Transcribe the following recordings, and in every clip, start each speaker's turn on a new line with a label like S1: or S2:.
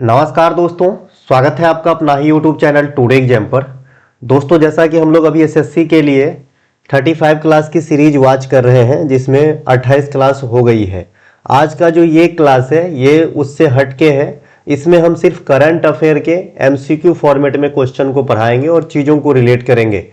S1: नमस्कार दोस्तों, स्वागत है आपका अपना ही यूट्यूब चैनल टुडे एग्जाम पर। दोस्तों, जैसा कि हम लोग अभी एसएससी के लिए 35 क्लास की सीरीज वॉच कर रहे हैं, जिसमें 28 क्लास हो गई है। आज का जो ये क्लास है ये उससे हटके है। इसमें हम सिर्फ करंट अफेयर के एमसीक्यू फॉर्मेट में क्वेश्चन को पढ़ाएंगे और चीज़ों को रिलेट करेंगे।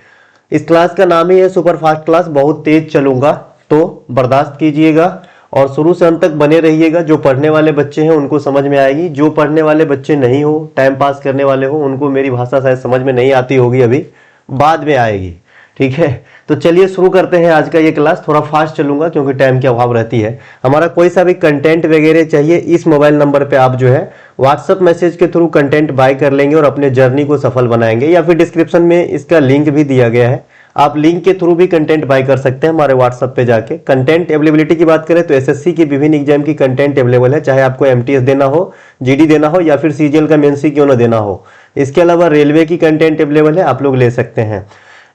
S1: इस क्लास का नाम ही है सुपर फास्ट क्लास। बहुत तेज चलूंगा तो बर्दाश्त कीजिएगा और शुरू से अंत तक बने रहिएगा। जो पढ़ने वाले बच्चे हैं उनको समझ में आएगी, जो पढ़ने वाले बच्चे नहीं हो, टाइम पास करने वाले हो, उनको मेरी भाषा शायद समझ में नहीं आती होगी, अभी बाद में आएगी। ठीक है, तो चलिए शुरू करते हैं आज का ये क्लास। थोड़ा फास्ट चलूंगा क्योंकि टाइम की अभाव रहती है। हमारा कोई सा भी कंटेंट वगैरह चाहिए, इस मोबाइल नंबर पे आप जो है व्हाट्सअप मैसेज के थ्रू कंटेंट बाय कर लेंगे और अपने जर्नी को सफल बनाएंगे, या फिर डिस्क्रिप्शन में इसका लिंक भी दिया गया है। आप लिंक के थ्रू भी कंटेंट बाय कर सकते हैं हमारे व्हाट्सएप पे जाके। कंटेंट अवेलेबिलिटी की बात करें तो एसएससी की विभिन्न एग्जाम की कंटेंट अवेलेबल है, चाहे आपको एमटीएस देना हो, जीडी देना हो, या फिर सीजीएल का मेंस क्यों ना देना हो। इसके अलावा रेलवे की कंटेंट अवेलेबल है, आप लोग ले सकते हैं।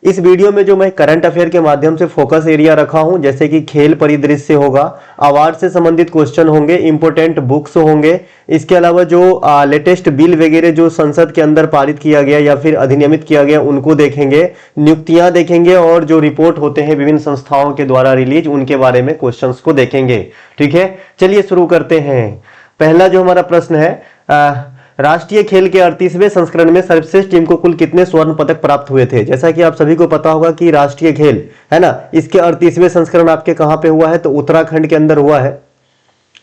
S1: इस वीडियो में जो मैं करंट अफेयर के माध्यम से फोकस एरिया रखा हूं, जैसे कि खेल परिदृश्य होगा, अवार्ड से संबंधित क्वेश्चन होंगे, इंपोर्टेंट बुक्स होंगे, इसके अलावा जो लेटेस्ट बिल वगैरह जो संसद के अंदर पारित किया गया या फिर अधिनियमित किया गया उनको देखेंगे, नियुक्तियां देखेंगे, और जो रिपोर्ट होते हैं विभिन्न संस्थाओं के द्वारा रिलीज, उनके बारे में क्वेश्चंस को देखेंगे। ठीक है, चलिए शुरू करते हैं। पहला जो हमारा प्रश्न है, राष्ट्रीय खेल के 38वें संस्करण में सर्वश्रेष्ठ टीम को कुल कितने स्वर्ण पदक प्राप्त हुए थे। जैसा कि आप सभी को पता होगा कि राष्ट्रीय खेल है ना, इसके 38वें संस्करण आपके कहां पे हुआ है, तो उत्तराखंड के अंदर हुआ है।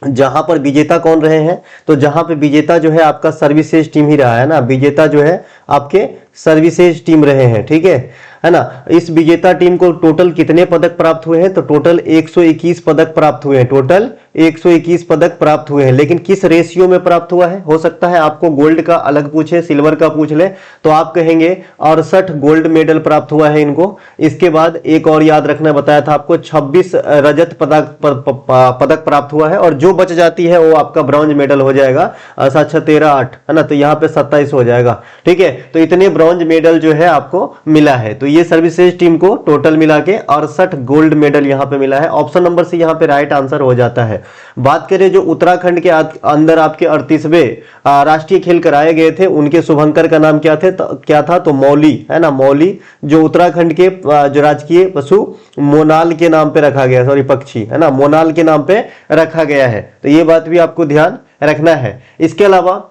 S1: जहां पर विजेता कौन रहे हैं, तो जहां पे विजेता जो है आपका सर्विसेज टीम ही रहा है ना, विजेता जो है आपके सर्विसेज टीम रहे हैं। ठीक है ना। इस विजेता टीम को टोटल कितने पदक प्राप्त हुए हैं, तो टोटल 121 पदक प्राप्त हुए हैं। टोटल 121 पदक प्राप्त हुए हैं, लेकिन किस रेशियो में प्राप्त हुआ है। हो सकता है आपको गोल्ड का अलग पूछे, सिल्वर का पूछ ले, तो आप कहेंगे 68 गोल्ड मेडल प्राप्त हुआ है इनको। इसके बाद एक और याद रखना बताया था आपको, 26 रजत पदक प्राप्त हुआ है, और जो बच जाती है वो आपका ब्रॉन्ज मेडल हो जाएगा। 13 8 है ना, तो यहाँ पे 27 हो जाएगा। ठीक है, तो इतने ब्रॉन्ज मेडल जो है आपको मिला है। तो ये सर्विसेज टीम को टोटल मिला के 68 गोल्ड मेडल यहाँ पे मिला है। ऑप्शन नंबर सी यहाँ पे राइट आंसर हो जाता है। बात करें जो उत्तराखंड के अंदर आपके 38वें राष्ट्रीय खेल कराए गए थे, उनके शुभंकर का नाम क्या था, तो मौली है ना। मौली जो उत्तराखंड के जो राजकीय पशु मोनाल के नाम पे रखा गया, सॉरी पक्षी है ना, मोनाल के नाम पे रखा गया है। तो ये बात भी आपको ध्यान रखना है। इसके अलावा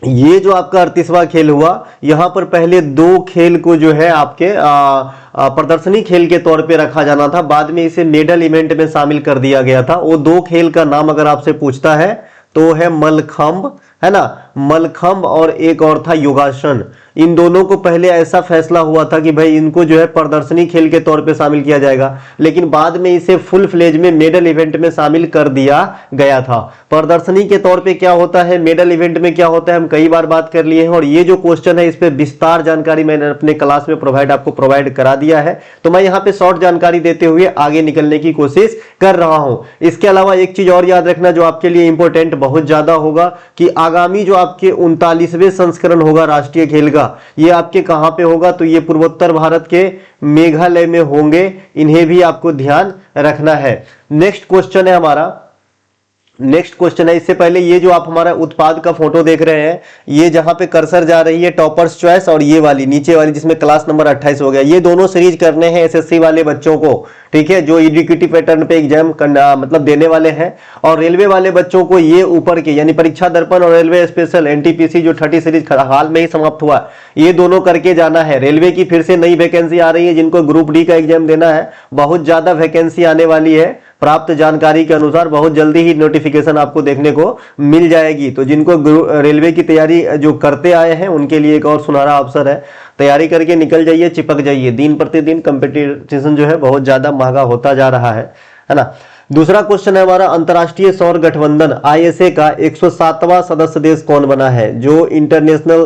S1: ये जो आपका 38वां खेल हुआ, यहां पर पहले 2 खेल को जो है आपके प्रदर्शनी खेल के तौर पे रखा जाना था, बाद में इसे मेडल इवेंट में शामिल कर दिया गया था। वो 2 खेल का नाम अगर आपसे पूछता है तो है मलखंब है ना, मलखंब, और एक और था योगासन। इन दोनों को पहले ऐसा फैसला हुआ था कि भाई इनको जो है प्रदर्शनी खेल के तौर पे शामिल किया जाएगा, लेकिन बाद में इसे फुल फ्लेज में मेडल इवेंट में शामिल कर दिया गया था। प्रदर्शनी के तौर पे क्या होता है, मेडल इवेंट में क्या होता है, हम कई बार बात कर लिए हैं, और ये जो क्वेश्चन है इस पे विस्तार जानकारी मैंने अपने क्लास में आपको प्रोवाइड करा दिया है। तो मैं यहाँ पे शॉर्ट जानकारी देते हुए आगे निकलने की कोशिश कर रहा हूं। इसके अलावा एक चीज और याद रखना जो आपके लिए इंपॉर्टेंट बहुत ज्यादा होगा, कि आगामी जो आपके 39वें संस्करण होगा राष्ट्रीय खेल का, ये आपके कहां पे होगा, तो ये पूर्वोत्तर भारत के मेघालय में होंगे। इन्हें भी आपको ध्यान रखना है। नेक्स्ट क्वेश्चन है हमारा, नेक्स्ट क्वेश्चन है। इससे पहले ये जो आप हमारा उत्पाद का फोटो देख रहे हैं, ये जहां पे कर्सर जा रही है टॉपर्स चॉइस, और ये वाली नीचे वाली जिसमें क्लास नंबर 28 हो गया, ये दोनों सीरीज करने हैं एसएससी वाले बच्चों को। ठीक है, जो एग्जीक्यूटिव पैटर्न पे एग्जाम मतलब देने वाले हैं, और रेलवे वाले बच्चों को ये ऊपर के यानी परीक्षा दर्पण और रेलवे स्पेशल एनटीपीसी जो 30 सीरीज हाल में ही समाप्त हुआ, ये दोनों करके जाना है। रेलवे की फिर से नई वैकेंसी आ रही है, जिनको ग्रुप डी का एग्जाम देना है, बहुत ज्यादा वैकेंसी आने वाली है। प्राप्त जानकारी के अनुसार बहुत जल्दी ही नोटिफिकेशन आपको देखने को मिल जाएगी। तो जिनको रेलवे की तैयारी जो करते आए हैं उनके लिए एक और सुनहरा अवसर है। तैयारी करके निकल जाइए, चिपक जाइए। दिन प्रतिदिन कंपटीशन जो है बहुत ज्यादा महंगा होता जा रहा है ना। दूसरा क्वेश्चन है हमारा, अंतरराष्ट्रीय सौर गठबंधन आईएसए का 107वां सदस्य देश कौन बना है। जो इंटरनेशनल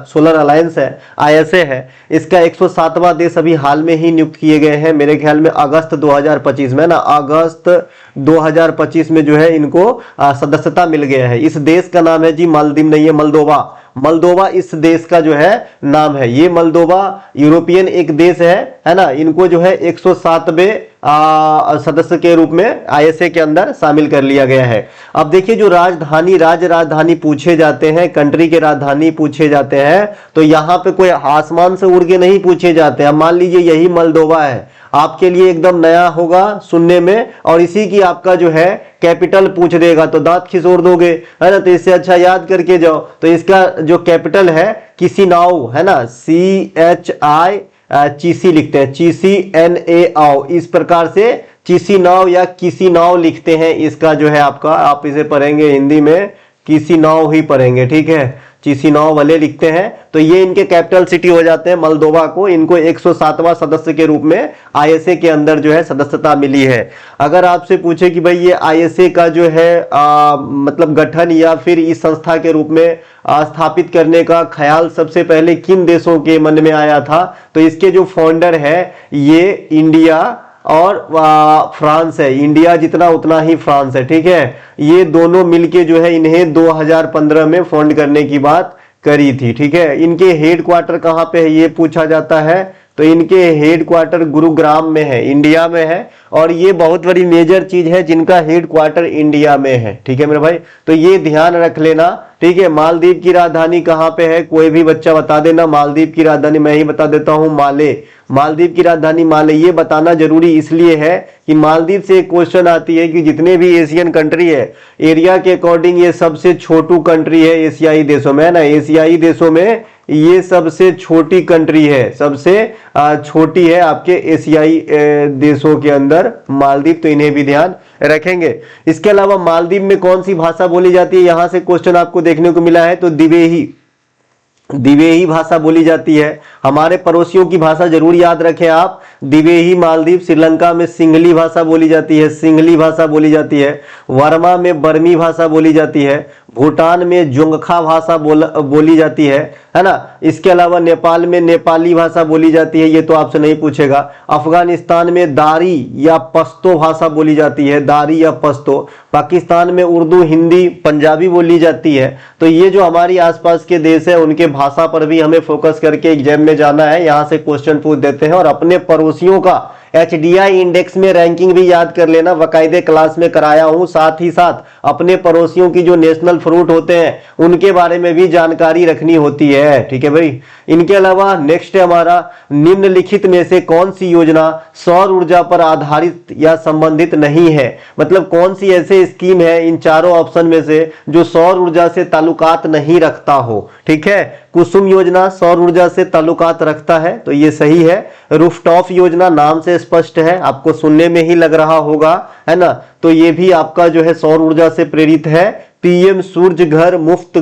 S1: सोलर अलायंस है, आईएसए है, इसका 107वां देश अभी हाल में ही नियुक्त किए गए हैं, मेरे ख्याल में अगस्त 2025 में ना, अगस्त 2025 में जो है इनको सदस्यता मिल गया है। इस देश का नाम है जी मालदीव नहीं है, मलदोवा। मलदोवा इस देश का जो है नाम है। ये मलदोवा यूरोपियन एक देश है ना। इनको जो है 107वें सदस्य के रूप में आईएसए के अंदर शामिल कर लिया गया है। अब देखिए जो राजधानी, राज्य राजधानी पूछे जाते हैं, कंट्री के राजधानी पूछे जाते हैं, तो यहाँ पे कोई आसमान से उड़ के नहीं पूछे जाते हैं। मान लीजिए यही मलदोवा है, आपके लिए एकदम नया होगा सुनने में, और इसी की आपका जो है कैपिटल पूछ देगा तो दांत खिसोड़ दोगे, है ना। तो इससे अच्छा याद करके जाओ। तो इसका जो कैपिटल है किसिनाउ, है ना, CHI चीसी लिखते हैं, CCNAO, इस प्रकार से चिसिनाव या किसिनाव लिखते हैं। इसका जो है आपका, आप इसे पढ़ेंगे हिंदी में किसिनाव ही पढ़ेंगे, ठीक है, चिसिनाव वाले लिखते हैं। तो ये इनके कैपिटल सिटी हो जाते हैं मलदोवा को। इनको 107वां सदस्य के रूप में आईएसए के अंदर जो है सदस्यता मिली है। अगर आपसे पूछे कि भाई ये आईएसए का जो है मतलब गठन या फिर इस संस्था के रूप में स्थापित करने का ख्याल सबसे पहले किन देशों के मन में आया था, तो इसके जो फाउंडर है ये इंडिया और फ्रांस है। इंडिया जितना उतना ही फ्रांस है, ठीक है। ये दोनों मिलके जो है इन्हें 2015 में फाउंड करने की बात करी थी, ठीक है। इनके हेड क्वार्टर कहाँ पे है ये पूछा जाता है, तो इनके हेड क्वार्टर गुरुग्राम में है, इंडिया में है। और ये बहुत बड़ी मेजर चीज है जिनका हेड क्वार्टर इंडिया में है, ठीक है मेरे भाई। तो ये ध्यान रख लेना, ठीक है। मालदीव की राजधानी कहाँ पे है, कोई भी बच्चा बता देना। मालदीव की राजधानी मैं ही बता देता हूँ, माले। मालदीव की राजधानी माले। ये बताना जरूरी इसलिए है कि मालदीव से एक क्वेश्चन आती है कि जितने भी एशियन कंट्री है, एरिया के अकॉर्डिंग ये सबसे छोटू कंट्री है एशियाई देशों में, है ना। एशियाई देशों में ये सबसे छोटी कंट्री है, सबसे छोटी है आपके एशियाई देशों के अंदर मालदीव। तो इन्हें भी ध्यान रखेंगे। इसके अलावा मालदीव में कौन सी भाषा बोली जाती है, यहां से क्वेश्चन आपको देखने को मिला है, तो दिवेही भाषा बोली जाती है। हमारे पड़ोसियों की भाषा जरूर याद रखें आप, दिवेही मालदीव। श्रीलंका में सिंहली भाषा बोली जाती है, सिंहली भाषा बोली जाती है। वर्मा में बर्मी भाषा बोली जाती है। भूटान में जोंगखा भाषा बोली जाती है ना। इसके अलावा नेपाल में नेपाली भाषा बोली जाती है, ये तो आपसे नहीं पूछेगा। अफगानिस्तान में दारी या पश्तो भाषा बोली जाती है, दारी या पश्तो। पाकिस्तान में उर्दू, हिंदी, पंजाबी बोली जाती है। तो ये जो हमारी आसपास के देश है उनके भाषा पर भी हमें फोकस करके एग्जाम में जाना है। यहां से क्वेश्चन पूछ देते हैं। और अपने पड़ोसियों का HDI इंडेक्स में रैंकिंग भी याद कर लेना, बाकायदे क्लास में कराया हूं। साथ ही साथ अपने पड़ोसियों की जो नेशनल फ्रूट होते हैं उनके बारे में भी जानकारी रखनी होती है, ठीक है भाई। इनके अलावा नेक्स्ट है हमारा, निम्नलिखित में से कौन सी योजना सौर ऊर्जा पर आधारित या संबंधित नहीं है। मतलब कौन सी ऐसे स्कीम है इन चारों ऑप्शन में से जो सौर ऊर्जा से ताल्लुकात नहीं रखता हो, ठीक है। कुसुम योजना सौर ऊर्जा से ताल्लुकात रखता है, तो ये सही है। रूफटॉप योजना नाम से स्पष्ट है, आपको सुनने में ही लग रहा होगा, है ना। तो ये भी आपका जो है सौर ऊर्जा से प्रेरित है। पीएम सूर्य घर मुफ्त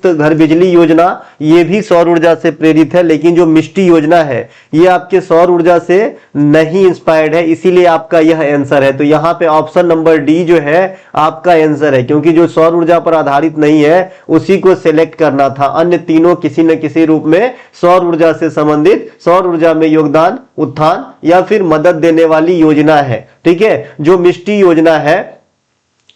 S1: घर बिजली योजना, ये भी सौर ऊर्जा से प्रेरित है। लेकिन जो मिष्टी योजना है ये आपके सौर ऊर्जा से नहीं इंस्पायर्ड है, इसीलिए आपका यह आंसर है। तो यहाँ पे ऑप्शन नंबर डी जो है आपका आंसर है, क्योंकि जो सौर ऊर्जा पर आधारित नहीं है उसी को सिलेक्ट करना था। अन्य तीनों किसी न किसी रूप में सौर ऊर्जा से संबंधित, सौर ऊर्जा में योगदान, उत्थान या फिर मदद देने वाली योजना है, ठीक है। जो मिष्टी योजना है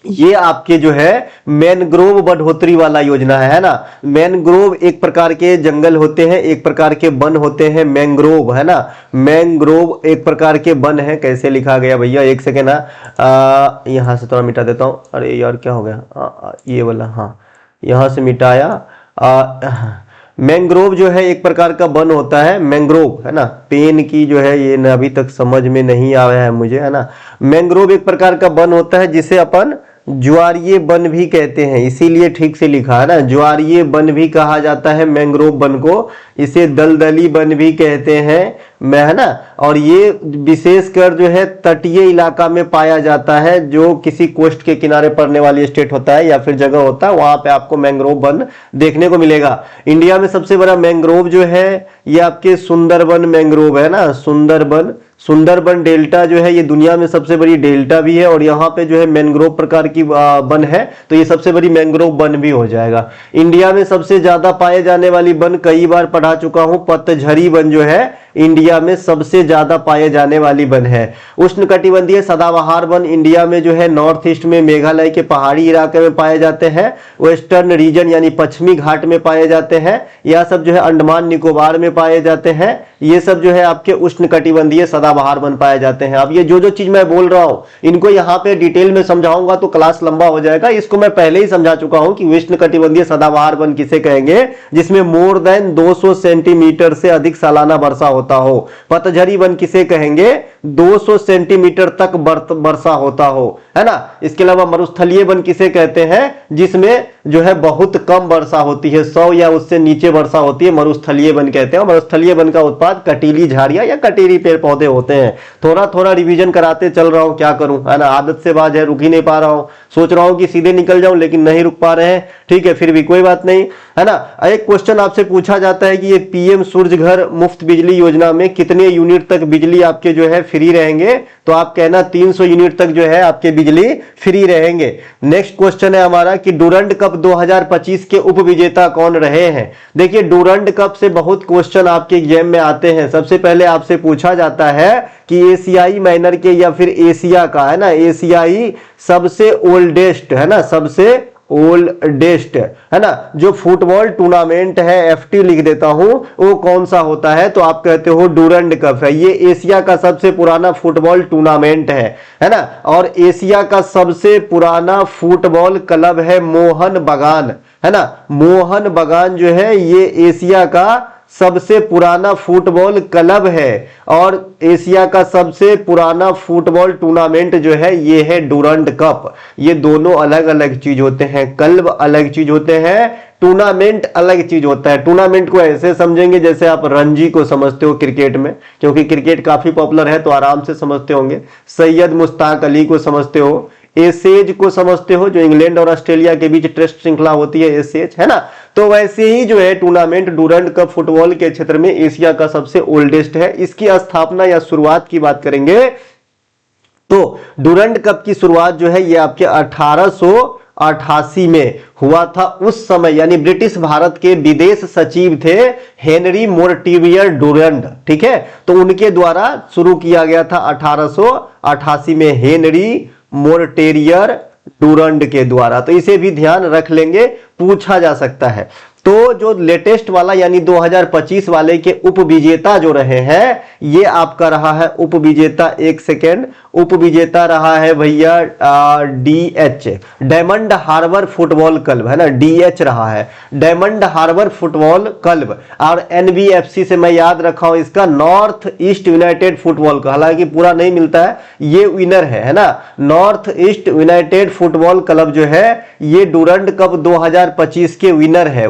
S1: ये आपके जो है मैनग्रोव बढ़ोतरी वाला योजना है ना। मैनग्रोव एक प्रकार के जंगल होते हैं, एक प्रकार के वन होते हैं मैंग्रोव, है ना। मैंग्रोव एक प्रकार के वन है। कैसे लिखा गया भैया, एक सेकेंड ना, यहां से थोड़ा मिटा देता हूं। अरे यार क्या हो गया, ये वाला, हाँ यहां से मिटाया। मैंग्रोव जो है एक प्रकार का वन होता है, मैंग्रोव, है ना। पेन की जो है ये अभी तक समझ में नहीं आया है मुझे, है ना। मैंग्रोव एक प्रकार का वन होता है जिसे अपन ज्वारीय वन भी कहते हैं, इसीलिए ठीक से लिखा है ना, ज्वारीय वन भी कहा जाता है मैंग्रोव वन को। इसे दलदली वन भी कहते हैं, है ना। और ये विशेषकर जो है तटीय इलाका में पाया जाता है, जो किसी कोस्ट के किनारे पड़ने वाली स्टेट होता है या फिर जगह होता है, वहां पे आपको मैंग्रोव वन देखने को मिलेगा। इंडिया में सबसे बड़ा मैंग्रोव जो है ये आपके सुंदरबन मैंग्रोव है ना। सुंदरबन डेल्टा जो है ये दुनिया में सबसे बड़ी डेल्टा भी है, और यहाँ पे जो है मैंग्रोव प्रकार की वन है, तो ये सबसे बड़ी मैंग्रोव वन भी हो जाएगा। इंडिया में सबसे ज्यादा पाए जाने वाली वन कई बार पढ़ा चुका हूं, पतझड़ी वन जो है इंडिया में सबसे ज्यादा पाए जाने वाली वन है। उष्णकटिबंधीय सदाबहार वन इंडिया में जो है नॉर्थ ईस्ट में मेघालय के पहाड़ी इलाके में पाए जाते हैं, वेस्टर्न रीजन यानी पश्चिमी घाट में पाए जाते हैं, यह सब जो है अंडमान निकोबार में पाए जाते हैं। ये सब जो है आपके उष्णकटिबंधीय सदाबहार वन पाए जाते हैं। अब ये जो चीज मैं बोल रहा हूं इनको यहाँ पे डिटेल में समझाऊंगा तो क्लास लंबा हो जाएगा। इसको मैं पहले ही समझा चुका हूं कि उष्णकटिबंधीय सदाबहार वन किसे कहेंगे, जिसमें मोर देन 200 सेंटीमीटर से अधिक सालाना वर्षा होता हो। पतझड़ी वन किसे कहेंगे, 200 सेंटीमीटर तक वर्षा होता हो, है ना। इसके अलावा मरुस्थलीय वन किसे कहते हैं, जिसमें जो है बहुत कम वर्षा होती है, 100 या उससे नीचे वर्षा होती है, मरुस्थलीय वन कहते हैं। मरुस्थलीय वन का उत्पाद कटीली झाड़ियां या कटीली पेड़ पौधे होते हैं। थोड़ा थोड़ा रिवीजन कराते चल रहा हूं, क्या करूं, है ना, आदत से बाज है, रुक ही नहीं पा रहा हूं। सोच रहा हूं कि सीधे निकल जाऊं लेकिन नहीं रुक पा रहे हैं, ठीक है, फिर भी कोई बात नहीं, है ना। एक क्वेश्चन आपसे पूछा जाता है कि ये पीएम सूर्य घर मुफ्त बिजली योजना में कितने यूनिट तक बिजली आपके जो है फ्री रहेंगे, तो आप कहना 300 यूनिट तक जो है आपके बिजली फ्री रहेंगे। नेक्स्ट क्वेश्चन है हमारा कि डूरंड कप 2025 के उपविजेता कौन रहे हैं। देखिए डूरंड कप से बहुत क्वेश्चन आपके एग्जाम में आते हैं। सबसे पहले आपसे पूछा जाता है कि एशियाई माइनर के या फिर एशिया का, है ना, एशियाई सबसे ओल्डेस्ट, है ना, सबसे ओल्डेस्ट, है ना, जो फुटबॉल टूर्नामेंट है, एफटी लिख देता हूं, वो कौन सा होता है, तो आप कहते हो डूरंड कप है। ये एशिया का सबसे पुराना फुटबॉल टूर्नामेंट है ना। और एशिया का सबसे पुराना फुटबॉल क्लब है मोहन बगान, है ना। मोहन बगान जो है ये एशिया का सबसे पुराना फुटबॉल क्लब है और एशिया का सबसे पुराना फुटबॉल टूर्नामेंट जो है ये है डूरंड कप। ये दोनों अलग अलग चीज होते हैं, क्लब अलग चीज होते हैं, टूर्नामेंट अलग चीज होता है। टूर्नामेंट को ऐसे समझेंगे जैसे आप रणजी को समझते हो क्रिकेट में, क्योंकि क्रिकेट काफी पॉपुलर है तो आराम से समझते होंगे। सैयद मुश्ताक अली को समझते हो, एसेज को समझते हो, जो इंग्लैंड और ऑस्ट्रेलिया के बीच टेस्ट श्रृंखला होती है, एसेज, है ना। तो वैसे ही जो है टूर्नामेंट डूरंड कप फुटबॉल के क्षेत्र में एशिया का सबसे ओल्डेस्ट है। इसकी स्थापना या शुरुआत की बात करेंगे तो डूरंड कप की शुरुआत जो है ये आपके 1888 में हुआ था। उस समय यानी ब्रिटिश भारत के विदेश सचिव थे हेनरी मोर्टिवियर डूरंड, ठीक है, तो उनके द्वारा शुरू किया गया था 1888 में हेनरी मोर्टेरियर डूरंड के द्वारा। तो इसे भी ध्यान रख लेंगे, पूछा जा सकता है। तो जो लेटेस्ट वाला यानी 2025 वाले के उपविजेता जो रहे हैं ये आपका रहा है उपविजेता, एक सेकेंड, उपविजेता रहा है भैया DH, Diamond Harbour football club, है ना, डीएच रहा है, डायमंड हार्बर फुटबॉल क्लब। और एनबीएफसी से मैं याद रखा हूं इसका नॉर्थ ईस्ट यूनाइटेड फुटबॉल का, हालांकि पूरा नहीं मिलता है, ये विनर है ना, north east United football club जो है ये डूरंड कप 2025 के विनर है,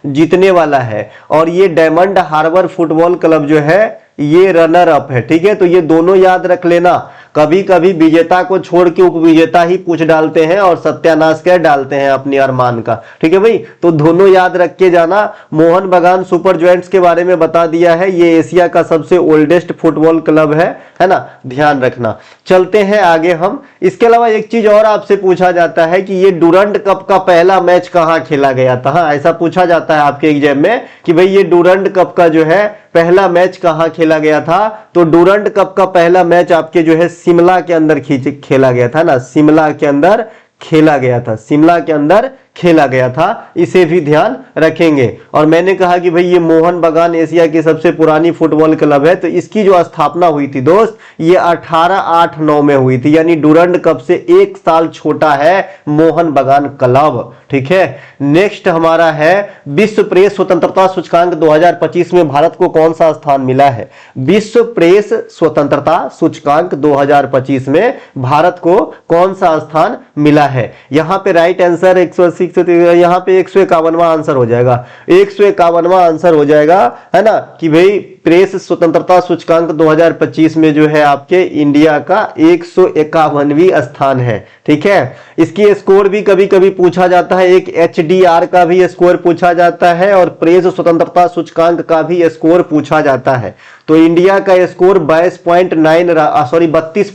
S1: जीतने वाला है। और ये डायमंड हार्बर फुटबॉल क्लब जो है ये रनर अप है, ठीक है। तो ये दोनों याद रख लेना। कभी कभी विजेता को छोड़ के उपविजेता ही पूछ डालते हैं और सत्यानाश कर डालते हैं अपनी अरमान का, ठीक है भाई। तो दोनों याद रख के जाना। मोहन बगान सुपर जॉयंट्स के बारे में बता दिया है, ये एशिया का सबसे ओल्डेस्ट फुटबॉल क्लब है ना, ध्यान रखना। चलते हैं आगे हम। इसके अलावा एक चीज और आपसे पूछा जाता है कि ये डूरंड कप का पहला मैच कहां खेला गया था। हाँ, ऐसा पूछा जाता है आपके एग्जाम में कि भाई ये डूरंड कप का जो है पहला मैच कहां खेला गया था। तो डूरंड कप का पहला मैच आपके जो है शिमला के अंदर खेला गया था ना, शिमला के अंदर खेला गया था, शिमला के अंदर खेला गया था, इसे भी ध्यान रखेंगे। और मैंने कहा कि भाई ये मोहन बगान एशिया की सबसे पुरानी फुटबॉल क्लब है, तो इसकी जो स्थापना हुई थी दोस्त ये 1889 में हुई थी, यानी डूरंड कप से 1 साल छोटा है मोहन बगान क्लब, ठीक है। नेक्स्ट हमारा है विश्व प्रेस स्वतंत्रता सूचकांक 2025 में भारत को कौन सा स्थान मिला है। विश्व प्रेस स्वतंत्रता सूचकांक 2025 में भारत को कौन सा स्थान मिला है। यहां पे राइट आंसर 180, यहां पे 151वां आंसर हो जाएगा, 151वां आंसर हो जाएगा, है ना, कि भाई प्रेस स्वतंत्रता सूचकांक 2025 में जो है आपके इंडिया का 151वीं स्थान है, ठीक है। इसकी स्कोर भी कभी कभी पूछा जाता है, एक एचडीआर का भी स्कोर पूछा जाता है और प्रेस स्वतंत्रता सूचकांक का भी स्कोर पूछा जाता है। तो इंडिया का स्कोर 32.9 32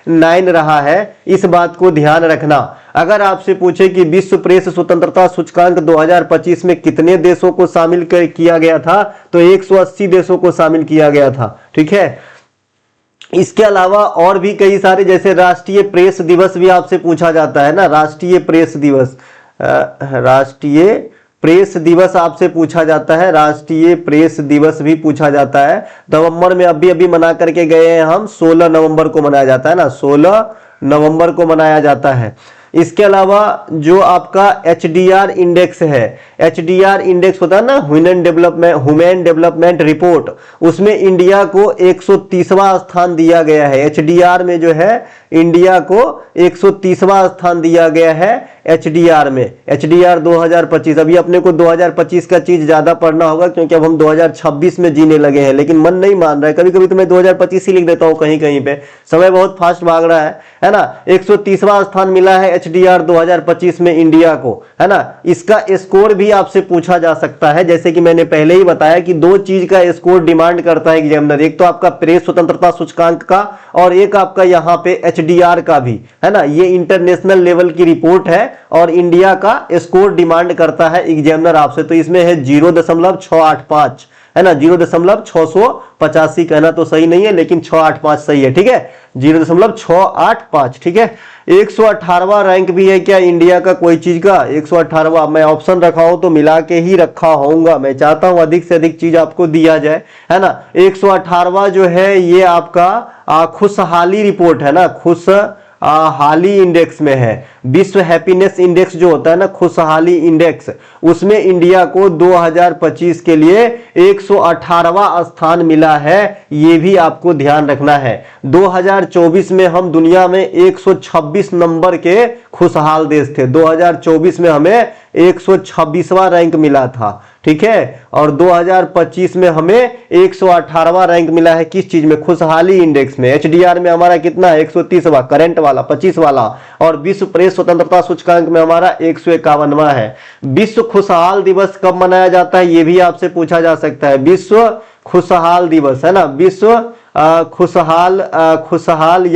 S1: 9 रहा है, इस बात को ध्यान रखना। अगर आपसे पूछे कि विश्व प्रेस स्वतंत्रता सूचकांक 2025 में कितने देशों को शामिल किया गया था, तो 180 देशों को शामिल किया गया था। ठीक है, इसके अलावा और भी कई सारे, जैसे राष्ट्रीय प्रेस दिवस भी आपसे पूछा जाता है ना, राष्ट्रीय प्रेस दिवस, राष्ट्रीय प्रेस दिवस आपसे पूछा जाता है, राष्ट्रीय प्रेस दिवस भी पूछा जाता है। नवंबर में अभी अभी मना करके गए हैं हम, 16 नवंबर को मनाया जाता है ना, 16 नवंबर को मनाया जाता है। इसके अलावा जो आपका HDR इंडेक्स है, HDR इंडेक्स होता है ना, ह्यूमन डेवलपमेंट रिपोर्ट, उसमें इंडिया को 130वां स्थान दिया गया है। HDR में जो है इंडिया को 130वां स्थान दिया गया है HDR में, HDR 2025। अभी अपने को 2025 का चीज ज्यादा पढ़ना होगा क्योंकि अब हम 2026 में जीने लगे हैं, लेकिन मन नहीं मान रहा है। कभी कभी तो मैं 2025 ही लिख देता हूं कहीं कहीं पे, समय बहुत फास्ट भाग रहा है ना। 130वां स्थान मिला है HDR 2025 में इंडिया को, है ना। इसका स्कोर भी आपसे पूछा जा सकता है, जैसे कि मैंने पहले ही बताया कि दो चीज का स्कोर डिमांड करता है एग्जामिनर, एक तो आपका प्रेस स्वतंत्रता सूचकांक का और एक आपका यहाँ पे HDR का भी, है ना। ये इंटरनेशनल लेवल की रिपोर्ट है और इंडिया का स्कोर डिमांड करता है एग्जामिनर आपसे। तो इसमें है 0.685, है ना, 0.685, कहना तो सही नहीं है लेकिन 685 सही है। ठीक है, 0.685। ठीक है, 118वां रैंक भी है क्या इंडिया का कोई चीज का? 118वां, मैं ऑप्शन रखा हूं तो मिला के ही रखा होऊंगा, मैं चाहता हूं अधिक से अधिक चीज आपको दिया जाए, है ना। 118वां जो है ये आपका खुशहाली रिपोर्ट है ना, खुशहाली इंडेक्स में है। विश्व हैप्पीनेस इंडेक्स जो होता है ना, खुशहाली इंडेक्स, उसमें इंडिया को 2025 के लिए 118वां स्थान मिला है, ये भी आपको ध्यान रखना है। 2024 में हम दुनिया में 126 नंबर के खुशहाल देश थे, 2024 में हमें 126वां रैंक मिला था। ठीक है, और 2025 में हमें 118वां रैंक मिला है, किस चीज में? खुशहाली इंडेक्स में। HDR में हमारा कितना है? 130वां, करंट वाला 25 वाला, और विश्व प्रेस स्वतंत्रता सूचकांक में हमारा 151वां है। विश्व खुशहाल दिवस कब मनाया जाता है, यह भी आपसे पूछा जा सकता है। विश्व खुशहाल दिवस, है ना, विश्व खुशहाल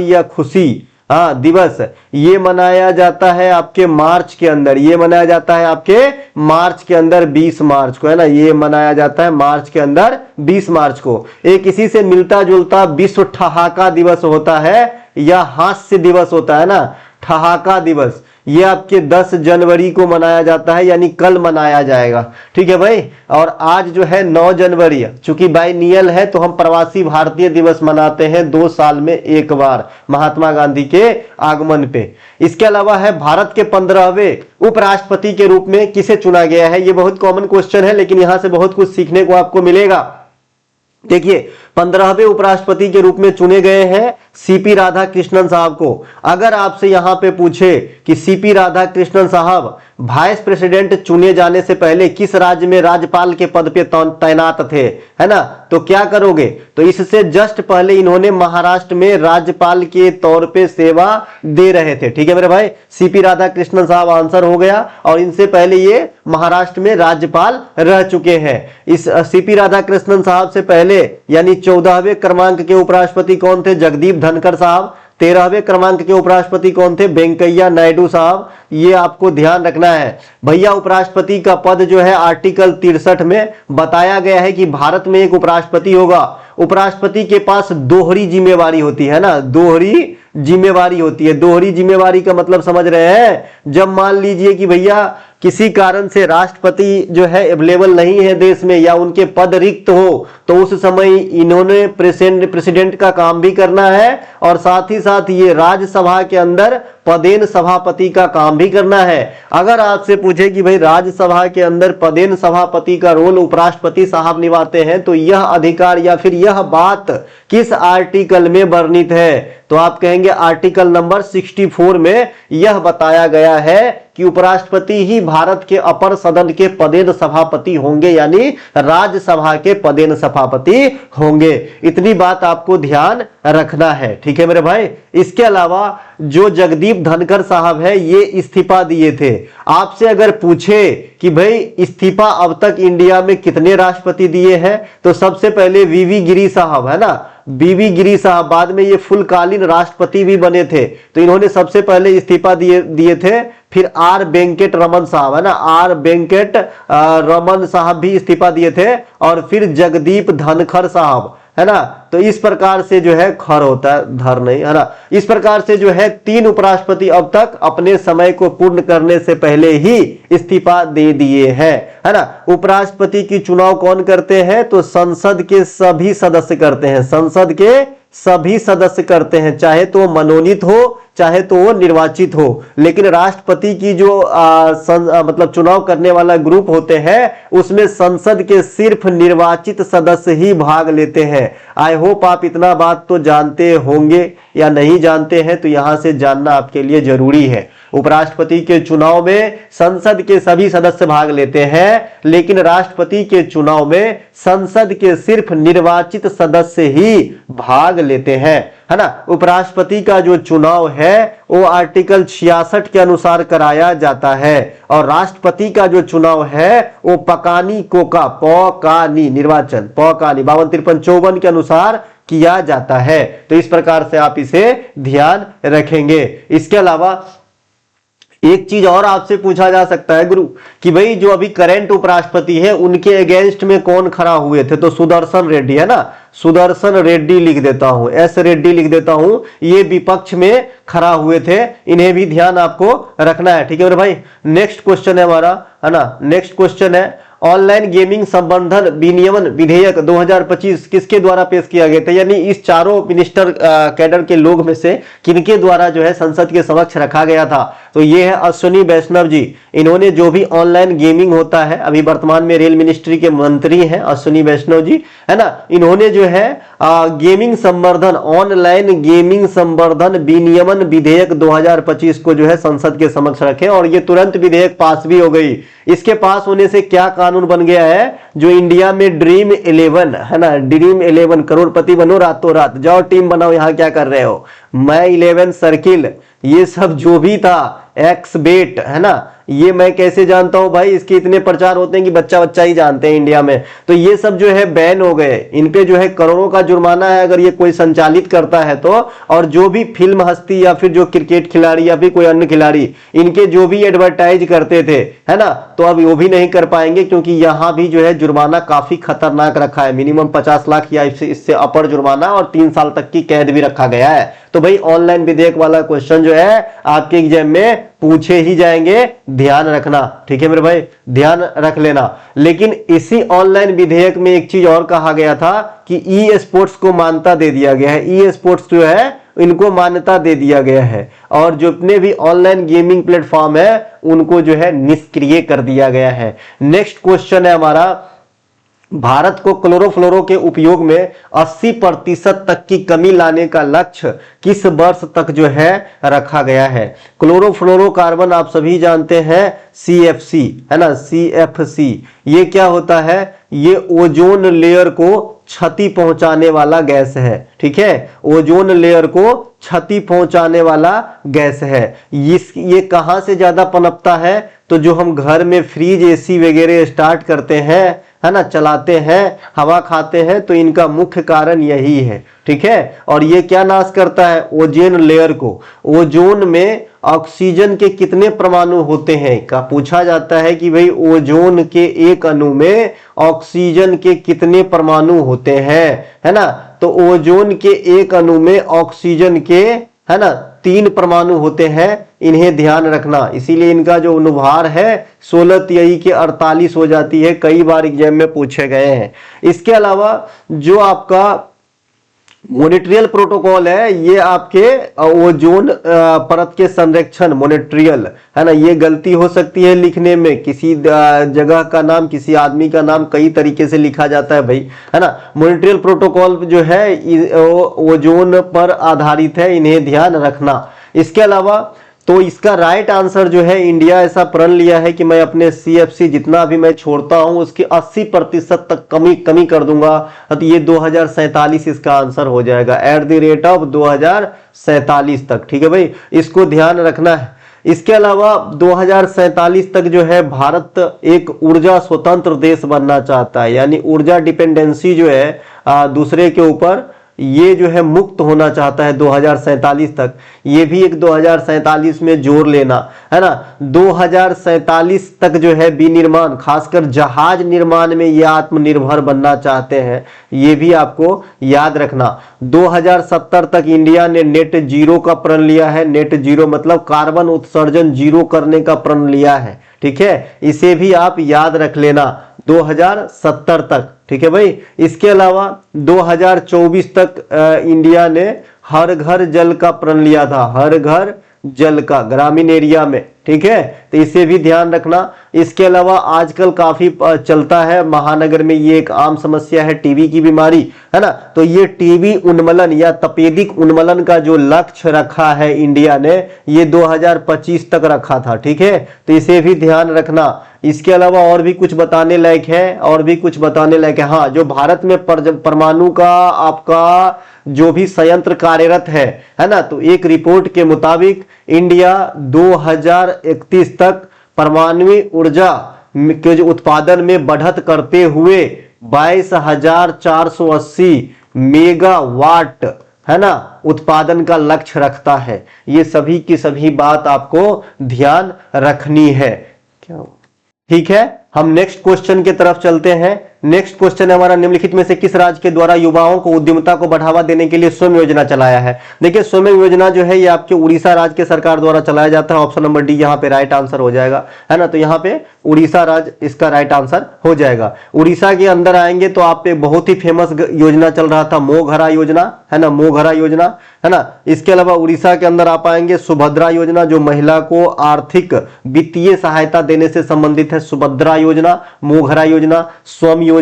S1: या खुशी दिवस, ये मनाया जाता है आपके मार्च के अंदर, ये मनाया जाता है आपके मार्च के अंदर 20 मार्च को, है ना, ये मनाया जाता है मार्च के अंदर 20 मार्च को। एक इसी से मिलता जुलता विश्व ठहाका दिवस होता है या हास्य दिवस होता है ना, ठहाका दिवस, ये आपके 10 जनवरी को मनाया जाता है, यानी कल मनाया जाएगा। ठीक है भाई, और आज जो है 9 जनवरी, चूंकि बाइनियल है तो हम प्रवासी भारतीय दिवस मनाते हैं 2 साल में एक बार, महात्मा गांधी के आगमन पे। इसके अलावा है भारत के 15वें उपराष्ट्रपति के रूप में किसे चुना गया है? ये बहुत कॉमन क्वेश्चन है लेकिन यहां से बहुत कुछ सीखने को आपको मिलेगा। देखिए, 15वें उपराष्ट्रपति के रूप में चुने गए हैं CP राधाकृष्णन साहब को। अगर आपसे यहां पे पूछे कि CP राधाकृष्णन साहब वाइस प्रेसिडेंट चुने जाने से पहले किस राज्य में राज्यपाल के पद पे तैनात थे, है ना, तो क्या करोगे? तो इससे जस्ट पहले इन्होंने महाराष्ट्र में राज्यपाल के तौर पे सेवा दे रहे थे। ठीक है मेरे भाई, CP राधाकृष्णन साहब आंसर हो गया, और इनसे पहले ये महाराष्ट्र में राज्यपाल रह चुके हैं। इस CP राधाकृष्णन साहब से पहले यानी 14वें क्रमांक के उपराष्ट्रपति कौन थे? जगदीप धनखड़ साहब। 13वें क्रमांक के उपराष्ट्रपति कौन थे? वेंकैया नायडू साहब। ये आपको ध्यान रखना है भैया। उपराष्ट्रपति का पद जो है आर्टिकल 63 में बताया गया है कि भारत में एक उपराष्ट्रपति होगा। उपराष्ट्रपति के पास दोहरी जिम्मेवारी होती है ना, दोहरी जिम्मेवारी होती है। दोहरी जिम्मेवारी का मतलब समझ रहे हैं? जब मान लीजिए कि भैया किसी कारण से राष्ट्रपति जो है अवेलेबल नहीं है देश में, या उनके पद रिक्त हो, तो उस समय इन्होंने प्रेसिडेंट का काम भी करना है, और साथ ही साथ ये राज्यसभा के अंदर पदेन सभापति का काम भी करना है। अगर आपसे पूछे कि भाई राज्यसभा के अंदर पदेन सभापति का रोल उपराष्ट्रपति साहब निभाते हैं, तो यह अधिकार या फिर यह बात किस आर्टिकल में वर्णित है? तो आप कहेंगे आर्टिकल नंबर 64 में यह बताया गया है कि उपराष्ट्रपति ही भारत के अपर सदन के पदेन सभापति होंगे, यानी राज्यसभा के पदेन सभापति होंगे। इतनी बात आपको ध्यान रखना है। ठीक है मेरे भाई। इसके अलावा जो जगदीप धनखड़ साहब है ये इस्तीफा दिए थे। आपसे अगर पूछे कि भाई इस्तीफा अब तक इंडिया में कितने राष्ट्रपति दिए हैं, तो सबसे पहले वीवी गिरी साहब है ना, बीवी गिरी साहब, बाद में ये फुलकालीन राष्ट्रपति भी बने थे, तो इन्होंने सबसे पहले इस्तीफा दिए थे। फिर आर वेंकट रमन साहब है ना, आर वेंकट रमन साहब भी इस्तीफा दिए थे, और फिर जगदीप धनखड़ साहब है ना। तो इस प्रकार से जो है खर होता है, धर नहीं है ना। इस प्रकार से जो है 3 उपराष्ट्रपति अब तक अपने समय को पूर्ण करने से पहले ही इस्तीफा दे दिए हैं, है ना। उपराष्ट्रपति की चुनाव कौन करते हैं, तो संसद के सभी सदस्य करते हैं, संसद के सभी सदस्य करते हैं, चाहे तो मनोनीत हो चाहे तो वो निर्वाचित हो। लेकिन राष्ट्रपति की जो मतलब चुनाव करने वाला ग्रुप होते हैं उसमें संसद के सिर्फ निर्वाचित सदस्य ही भाग लेते हैं। आई होप आप इतना बात तो जानते होंगे, या नहीं जानते हैं तो यहां से जानना आपके लिए जरूरी है। उपराष्ट्रपति के चुनाव में संसद के सभी सदस्य भाग लेते हैं, लेकिन राष्ट्रपति के चुनाव में संसद के सिर्फ निर्वाचित सदस्य ही भाग लेते हैं, है ना। उपराष्ट्रपति का जो चुनाव है वो आर्टिकल 66 के अनुसार कराया जाता है, और राष्ट्रपति का जो चुनाव है वो पकानी कोका पकानी निर्वाचन पकानी 52-53-54 के अनुसार किया जाता है। तो इस प्रकार से आप इसे ध्यान रखेंगे। इसके अलावा एक चीज और आपसे पूछा जा सकता है गुरु, कि भाई जो अभी करंट उपराष्ट्रपति है उनके अगेंस्ट में कौन खड़ा हुए थे, तो सुदर्शन रेड्डी है ना, सुदर्शन रेड्डी लिख देता हूं, एस रेड्डी लिख देता हूं, ये विपक्ष में खड़ा हुए थे, इन्हें भी ध्यान आपको रखना है। ठीक है मेरे भाई। नेक्स्ट क्वेश्चन है हमारा, है ना, नेक्स्ट क्वेश्चन है ऑनलाइन गेमिंग संबंधन विनियमन विधेयक 2025 किसके द्वारा पेश किया गया था, यानी इस चारों मिनिस्टर कैडर के लोग में से किनके द्वारा जो है संसद के समक्ष रखा गया था, तो ये है अश्विनी वैष्णव जी। इन्होंने जो भी ऑनलाइन गेमिंग होता है, अभी वर्तमान में रेल मिनिस्ट्री के मंत्री हैं अश्विनी वैष्णव जी, है ना, इन्होंने जो है गेमिंग संवर्धन ऑनलाइन गेमिंग संवर्धन विनियमन विधेयक 2025 को जो है संसद के समक्ष रखे, और ये तुरंत विधेयक पास भी हो गई। इसके पास होने से क्या कानून बन गया है, जो इंडिया में ड्रीम 11 है ना, ड्रीम 11 करोड़पति बनो रातों रात, जाओ टीम बनाओ, यहां क्या कर रहे हो, मैं 11 सर्किल, ये सब जो भी था, एक्स बेट है ना, ये मैं कैसे जानता हूं भाई, इसके इतने प्रचार होते हैं कि बच्चा बच्चा ही जानते हैं इंडिया में। तो ये सब जो है बैन हो गए, इन पे जो है करोड़ों का जुर्माना है अगर ये कोई संचालित करता है तो। और जो भी फिल्म हस्ती या फिर जो क्रिकेट खिलाड़ी या फिर कोई अन्य खिलाड़ी इनके जो भी एडवर्टाइज करते थे, है ना, तो अब वो भी नहीं कर पाएंगे, क्योंकि यहां भी जो है जुर्माना काफी खतरनाक रखा है, मिनिमम 50 लाख या इससे अपर जुर्माना और 3 साल तक की कैद भी रखा गया है। तो भाई ऑनलाइन विधेयक वाला क्वेश्चन जो है आपके एग्जाम में पूछे ही जाएंगे, ध्यान रखना। ठीक है मेरे भाई, ध्यान रख लेना। लेकिन इसी ऑनलाइन विधेयक में एक चीज और कहा गया था कि ई स्पोर्ट्स को मान्यता दे दिया गया है, ई स्पोर्ट्स जो है इनको मान्यता दे दिया गया है, और जो जितने भी ऑनलाइन गेमिंग प्लेटफॉर्म है उनको जो है निष्क्रिय कर दिया गया है। नेक्स्ट क्वेश्चन है हमारा, भारत को क्लोरोफ्लोरो के उपयोग में 80% तक की कमी लाने का लक्ष्य किस वर्ष तक जो है रखा गया है। क्लोरोफ्लोरोकार्बन आप सभी जानते हैं CFC है ना, CFC ये क्या होता है, ये ओजोन लेयर को क्षति पहुंचाने वाला गैस है। ठीक है, ओजोन लेयर को क्षति पहुंचाने वाला गैस है। ये कहां से ज्यादा पनपता है, तो जो हम घर में फ्रिज AC वगैरह स्टार्ट करते हैं, है ना, चलाते हैं, हवा खाते हैं, तो इनका मुख्य कारण यही है। ठीक है, और ये क्या नाश करता है, ओजोन लेयर को। ओजोन में ऑक्सीजन के कितने परमाणु होते हैं का पूछा जाता है कि भाई ओजोन के एक अणु में ऑक्सीजन के कितने परमाणु होते हैं, है ना, तो ओजोन के एक अणु में ऑक्सीजन के, है ना, 3 परमाणु होते हैं, इन्हें ध्यान रखना। इसीलिए इनका जो अनुभार है 16 तिहाई के 48 हो जाती है, कई बार एग्जाम में पूछे गए हैं। इसके अलावा जो आपका मॉनिट्रियल प्रोटोकॉल है, ये आपके ओजोन परत के संरक्षण मॉनिट्रियल, है ना, ये गलती हो सकती है लिखने में, किसी जगह का नाम किसी आदमी का नाम कई तरीके से लिखा जाता है भाई, है ना। मॉनिट्रियल प्रोटोकॉल जो है ओजोन पर आधारित है, इन्हें ध्यान रखना। इसके अलावा तो इसका राइट आंसर जो है, इंडिया ऐसा प्रण लिया है कि मैं अपने CFC जितना भी मैं छोड़ता हूं उसकी 80% तक कमी कर दूंगा। तो ये 2047 इसका आंसर हो जाएगा, @ 2047 तक। ठीक है भाई, इसको ध्यान रखना है। इसके अलावा 2047 तक जो है भारत एक ऊर्जा स्वतंत्र देश बनना चाहता है, यानी ऊर्जा डिपेंडेंसी जो है दूसरे के ऊपर, ये जो है मुक्त होना चाहता है 2047 तक। ये भी एक 2047 में जोर लेना है ना। 2047 तक जो है विनिर्माण, खासकर जहाज निर्माण में ये आत्मनिर्भर बनना चाहते हैं, ये भी आपको याद रखना। 2070 तक इंडिया ने नेट जीरो का प्रण लिया है। नेट जीरो मतलब कार्बन उत्सर्जन जीरो करने का प्रण लिया है। ठीक है, इसे भी आप याद रख लेना 2070 तक। ठीक है भाई, इसके अलावा 2024 तक इंडिया ने हर घर जल का प्रण लिया था, हर घर जल का ग्रामीण एरिया में। ठीक है, तो इसे भी ध्यान रखना। इसके अलावा आजकल काफी चलता है महानगर में, ये एक आम समस्या है, टीबी की बीमारी है ना। तो ये टीबी उन्मूलन या तपेदिक उन्मूलन का जो लक्ष्य रखा है इंडिया ने, ये 2025 तक रखा था। ठीक है, तो इसे भी ध्यान रखना। इसके अलावा और भी कुछ बताने लायक है, और भी कुछ बताने लायक है। हाँ, जो भारत में परमाणु का आपका जो भी संयंत्र कार्यरत है ना, तो एक रिपोर्ट के मुताबिक इंडिया 2031 तक परमाणु ऊर्जा के जो उत्पादन में बढ़त करते हुए 22,480 मेगावाट है ना उत्पादन का लक्ष्य रखता है। ये सभी की सभी बात आपको ध्यान रखनी है। क्या ठीक है, हम नेक्स्ट क्वेश्चन की तरफ चलते हैं। नेक्स्ट क्वेश्चन है हमारा, निम्नलिखित में से किस राज्य के द्वारा युवाओं को उद्यमिता को बढ़ावा देने के लिए स्वयं योजना चलाया है। देखिए, स्वयं योजना जो है ये आपके उड़ीसा राज्य के सरकार द्वारा चलाया जाता है। ऑप्शन नंबर डी यहाँ पे राइट आंसर हो जाएगा, है ना। तो यहाँ पे उड़ीसा राज्य इसका राइट आंसर हो जाएगा। उड़ीसा के अंदर आएंगे तो आप पे बहुत ही फेमस योजना चल रहा था, मोघरा योजना, है ना, मोघरा योजना, है ना। इसके अलावा उड़ीसा के अंदर आप आएंगे सुभद्रा योजना, जो महिला को आर्थिक वित्तीय सहायता देने से संबंधित है, सुभद्रा योजना, मोघरा योजना, स्वम योजना,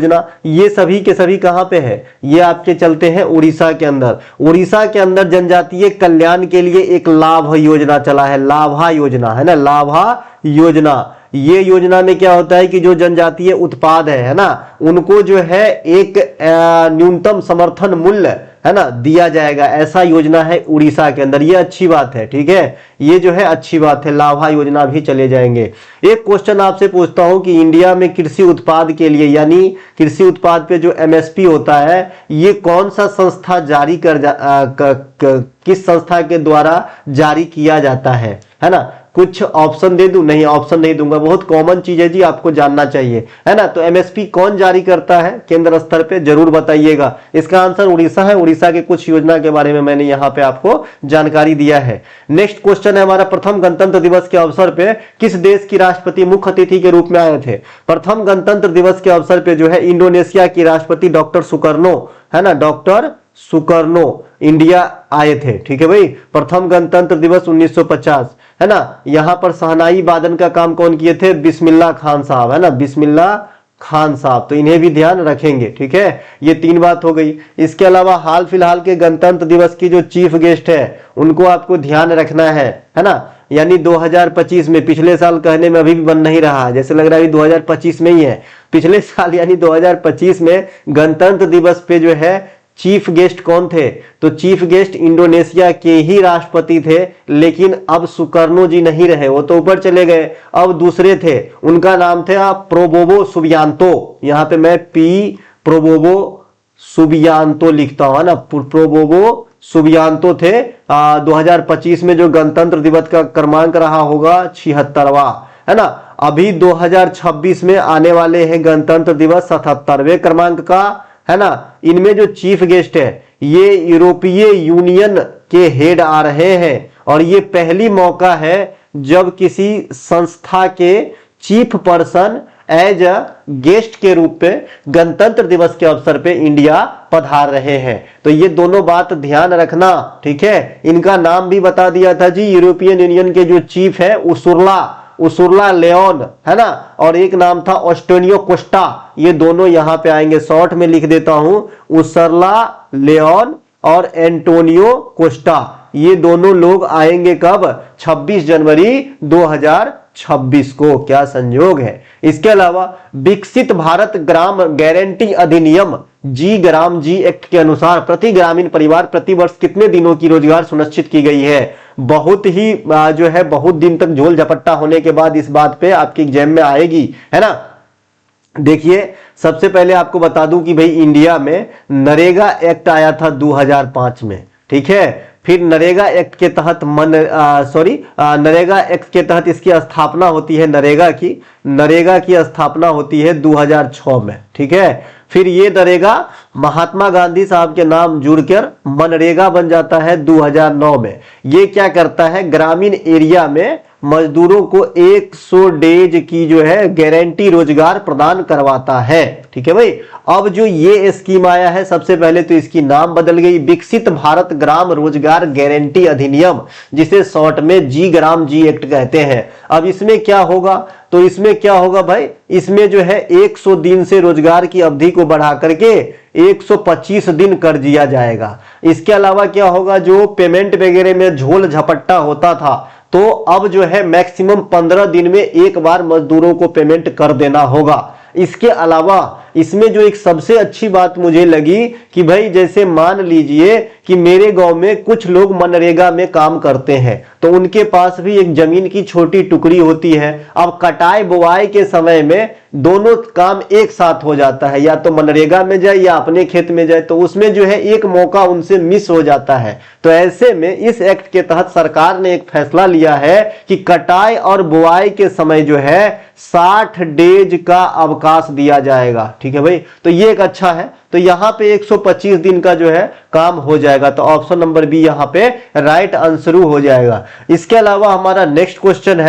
S1: ये सभी के सभी कहां पे है, ये आपके चलते हैं उड़ीसा के अंदर। उड़ीसा के अंदर जनजातीय कल्याण के लिए एक लाभ योजना चला है, लाभा योजना, है ना, लाभा योजना। ये योजना में क्या होता है कि जो जनजातीय उत्पाद है ना, उनको जो है एक न्यूनतम समर्थन मूल्य है ना दिया जाएगा, ऐसा योजना है उड़ीसा के अंदर। ये अच्छी बात है। ठीक है, ये जो है अच्छी बात है, लाभा योजना भी चले जाएंगे। एक क्वेश्चन आपसे पूछता हूं कि इंडिया में कृषि उत्पाद के लिए, यानी कृषि उत्पाद पे जो MSP होता है, ये कौन सा संस्था जारी किस संस्था के द्वारा जारी किया जाता है ना। कुछ ऑप्शन दे दूं? नहीं, ऑप्शन नहीं दूंगा, बहुत कॉमन चीज है जी, आपको जानना चाहिए, है ना। तो MSP कौन जारी करता है केंद्र स्तर पे, जरूर बताइएगा। इसका आंसर उड़ीसा है। उड़ीसा के कुछ योजना के बारे में मैंने यहाँ पे आपको जानकारी दिया है। नेक्स्ट क्वेश्चन है हमारा, प्रथम गणतंत्र दिवस के अवसर पे किस देश की राष्ट्रपति मुख्य अतिथि के रूप में आए थे। प्रथम गणतंत्र दिवस के अवसर पे जो है इंडोनेशिया की राष्ट्रपति डॉक्टर सुकर्नो, है ना, डॉक्टर सुकर्नो इंडिया आए थे। ठीक है भाई, प्रथम गणतंत्र दिवस 1950, है ना। यहां पर शहनाई वादन का काम कौन किए थे? बिस्मिल्लाह खान साहब, है ना, बिस्मिल्लाह खान साहब। तो इन्हें भी ध्यान रखेंगे। ठीक है, ये 3 बात हो गई। इसके अलावा हाल फिलहाल के गणतंत्र दिवस की जो चीफ गेस्ट है उनको आपको ध्यान रखना है ना। यानी 2025 में, पिछले साल कहने में अभी भी बन नहीं रहा है, जैसे लग रहा है 2025 में ही है। पिछले साल यानी 2025 में गणतंत्र दिवस पे जो है चीफ गेस्ट कौन थे? तो चीफ गेस्ट इंडोनेशिया के ही राष्ट्रपति थे, लेकिन अब सुकर्नो जी नहीं रहे, वो तो ऊपर चले गए। अब दूसरे थे, उनका नाम था प्रोबोवो सुबियांतो। यहाँ पे मैं प्रोबोवो सुबियांतो लिखता हूं ना, प्रोबोवो सुबियांतो थे। 2025 में जो गणतंत्र दिवस का क्रमांक रहा होगा 76वां, है ना। अभी 2026 में आने वाले हैं गणतंत्र दिवस 77वें क्रमांक का, है ना। इनमें जो चीफ गेस्ट है ये यूरोपीय यूनियन के हेड आ रहे हैं, और ये पहली मौका है जब किसी संस्था के chief person as a guest के रूप पे गणतंत्र दिवस के अवसर पे इंडिया पधार रहे हैं। तो ये दोनों बात ध्यान रखना। ठीक है, इनका नाम भी बता दिया था जी, यूरोपियन यूनियन के जो चीफ है उर्सुला लेओन, है ना, और एक नाम था एंटोनियो कोस्टा। ये दोनों यहां पे आएंगे, शॉर्ट में लिख देता हूं, उर्सुला लेओन और एंटोनियो कोस्टा, ये दोनों लोग आएंगे कब? 26 जनवरी 2026 को। क्या संयोग है। इसके अलावा विकसित भारत ग्राम गारंटी अधिनियम जी ग्राम जी एक्ट के अनुसार प्रति ग्रामीण परिवार प्रति वर्ष कितने दिनों की रोजगार सुनिश्चित की गई है? बहुत ही जो है बहुत दिन तक झोल झपट्टा होने के बाद इस बात पे आपके एग्जाम में आएगी, है ना। देखिए, सबसे पहले आपको बता दूं कि भाई इंडिया में नरेगा एक्ट आया था 2005 में, ठीक है। फिर नरेगा एक्ट के तहत नरेगा एक्ट के तहत इसकी स्थापना होती है, नरेगा की स्थापना होती है 2006 में, ठीक है। फिर ये नरेगा महात्मा गांधी साहब के नाम जुड़कर मनरेगा बन जाता है 2009 में। ये क्या करता है? ग्रामीण एरिया में मजदूरों को 100 डेज की जो है गारंटी रोजगार प्रदान करवाता है, ठीक है भाई। अब जो ये स्कीम आया है, सबसे पहले तो इसकी नाम बदल गई, विकसित भारत ग्राम रोजगार गारंटी अधिनियम, जिसे शॉर्ट में जी ग्राम जी एक्ट कहते हैं। अब इसमें क्या होगा? तो इसमें क्या होगा भाई? इसमें जो है 100 दिन से रोजगार की अवधि को बढ़ा करके 125 दिन कर दिया जाएगा। इसके अलावा क्या होगा? जो पेमेंट वगैरह में झोल झपट्टा होता था, तो अब जो है मैक्सिमम 15 दिन में एक बार मजदूरों को पेमेंट कर देना होगा। इसके अलावा इसमें जो एक सबसे अच्छी बात मुझे लगी कि भाई जैसे मान लीजिए कि मेरे गांव में कुछ लोग मनरेगा में काम करते हैं, तो उनके पास भी एक जमीन की छोटी टुकड़ी होती है। अब कटाई बुआई के समय में दोनों काम एक साथ हो जाता है, या तो मनरेगा में जाए या अपने खेत में जाए, तो उसमें जो है एक मौका उनसे मिस हो जाता है। तो ऐसे में इस एक्ट के तहत सरकार ने एक फैसला लिया है कि कटाई और बुआई के समय जो है 60 डेज का अवकाश दिया जाएगा, ठीक है भाई। तो ये एक अच्छा है। तो यहां पे 125 दिन का जो है काम हो जाएगा। तो ऑप्शन नंबर बी यहां पे राइट आंसर हो जाएगा। इसके अलावा हमारा नेक्स्ट क्वेश्चन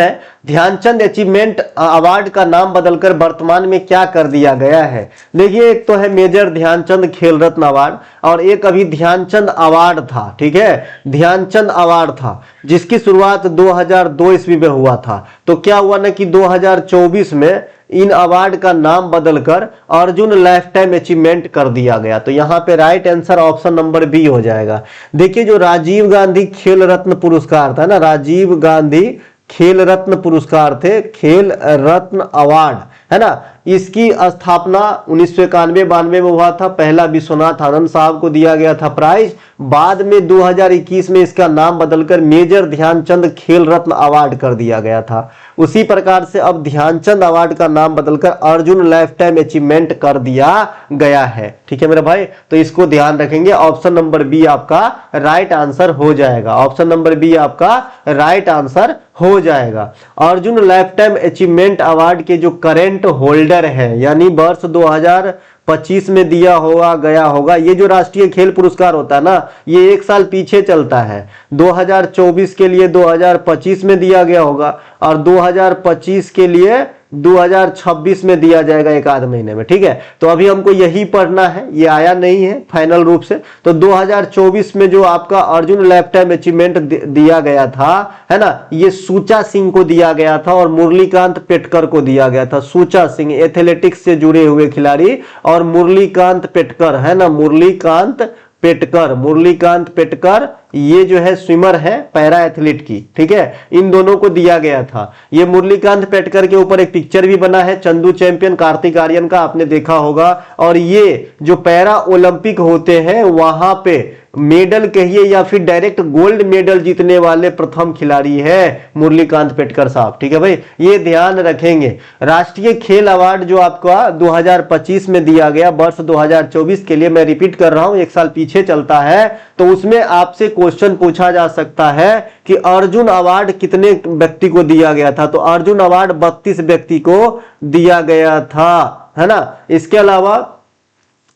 S1: है ध्यानचंद अचीवमेंट अवार्ड का नाम बदलकर वर्तमान में क्या कर दिया गया है? देखिए, एक तो है मेजर ध्यानचंद खेल रत्न अवार्ड, और एक अभी ध्यानचंद अवार्ड था, ठीक है। ध्यानचंद अवार्ड था जिसकी शुरुआत 2002 ईस्वी में हुआ था। तो क्या हुआ ना कि 2024 में इन अवार्ड का नाम बदलकर अर्जुन लाइफ टाइम अचीवमेंट कर दिया गया। तो यहां पे right answer option number B हो जाएगा। देखिए, जो राजीव गांधी खेल रत्न पुरस्कार था ना, राजीव गांधी खेल रत्न पुरस्कार थे, खेल रत्न अवार्ड, है ना, इसकी स्थापना 1991-92 में हुआ था। पहला विश्वनाथ आनंद साहब को दिया गया था प्राइज। बाद में 2021 में इसका नाम बदलकर मेजर ध्यानचंद खेल रत्न अवार्ड कर दिया गया था। उसी प्रकार से अब ध्यानचंद अवार्ड का नाम बदलकर अर्जुन लाइफ टाइम अचीवमेंट कर दिया गया है, ठीक है मेरे भाई। तो इसको ध्यान रखेंगे। ऑप्शन नंबर बी आपका राइट आंसर हो जाएगा। ऑप्शन नंबर बी आपका राइट आंसर हो जाएगा। Arjun life time achievement award के जो करेंट होल्डर है, यानी वर्ष 2025 में दिया गया होगा, ये जो राष्ट्रीय खेल पुरस्कार होता है ना, ये एक साल पीछे चलता है। 2024 के लिए 2025 में दिया गया होगा, और 2025 के लिए 2026 में दिया जाएगा, एक आध महीने में, ठीक है। तो अभी हमको यही पढ़ना है, ये आया नहीं है फाइनल रूप से। तो 2024 में जो आपका अर्जुन लाइफ टाइम अचीवमेंट दिया गया था, है ना, ये सुचा सिंह को दिया गया था और मुरलीकांत पेटकर को दिया गया था। सुचा सिंह एथलेटिक्स से जुड़े हुए खिलाड़ी, और मुरलीकांत पेटकर, है ना, मुरलीकांत पेटकर ये जो है स्विमर है पैरा एथलीट की, ठीक है। इन दोनों को दिया गया था। ये मुरलीकांत पेटकर के ऊपर एक पिक्चर भी बना है, चंदू चैंपियन कार्तिक आर्यन का, आपने देखा होगा। और ये जो पैरा ओलंपिक होते हैं वहां पे मेडल कहिए या फिर डायरेक्ट गोल्ड मेडल जीतने वाले प्रथम खिलाड़ी है मुरलीकांत पेटकर साहब, ठीक है भाई, ये ध्यान रखेंगे। राष्ट्रीय खेल अवार्ड जो आपका 2025 में दिया गया, वर्ष 2024 के लिए, मैं रिपीट कर रहा हूं, एक साल पीछे चलता है। तो उसमें आपसे क्वेश्चन पूछा जा सकता है कि अर्जुन अवार्ड कितने व्यक्ति को दिया गया था? तो अर्जुन अवार्ड 32 व्यक्ति को दिया गया था, है ना। इसके अलावा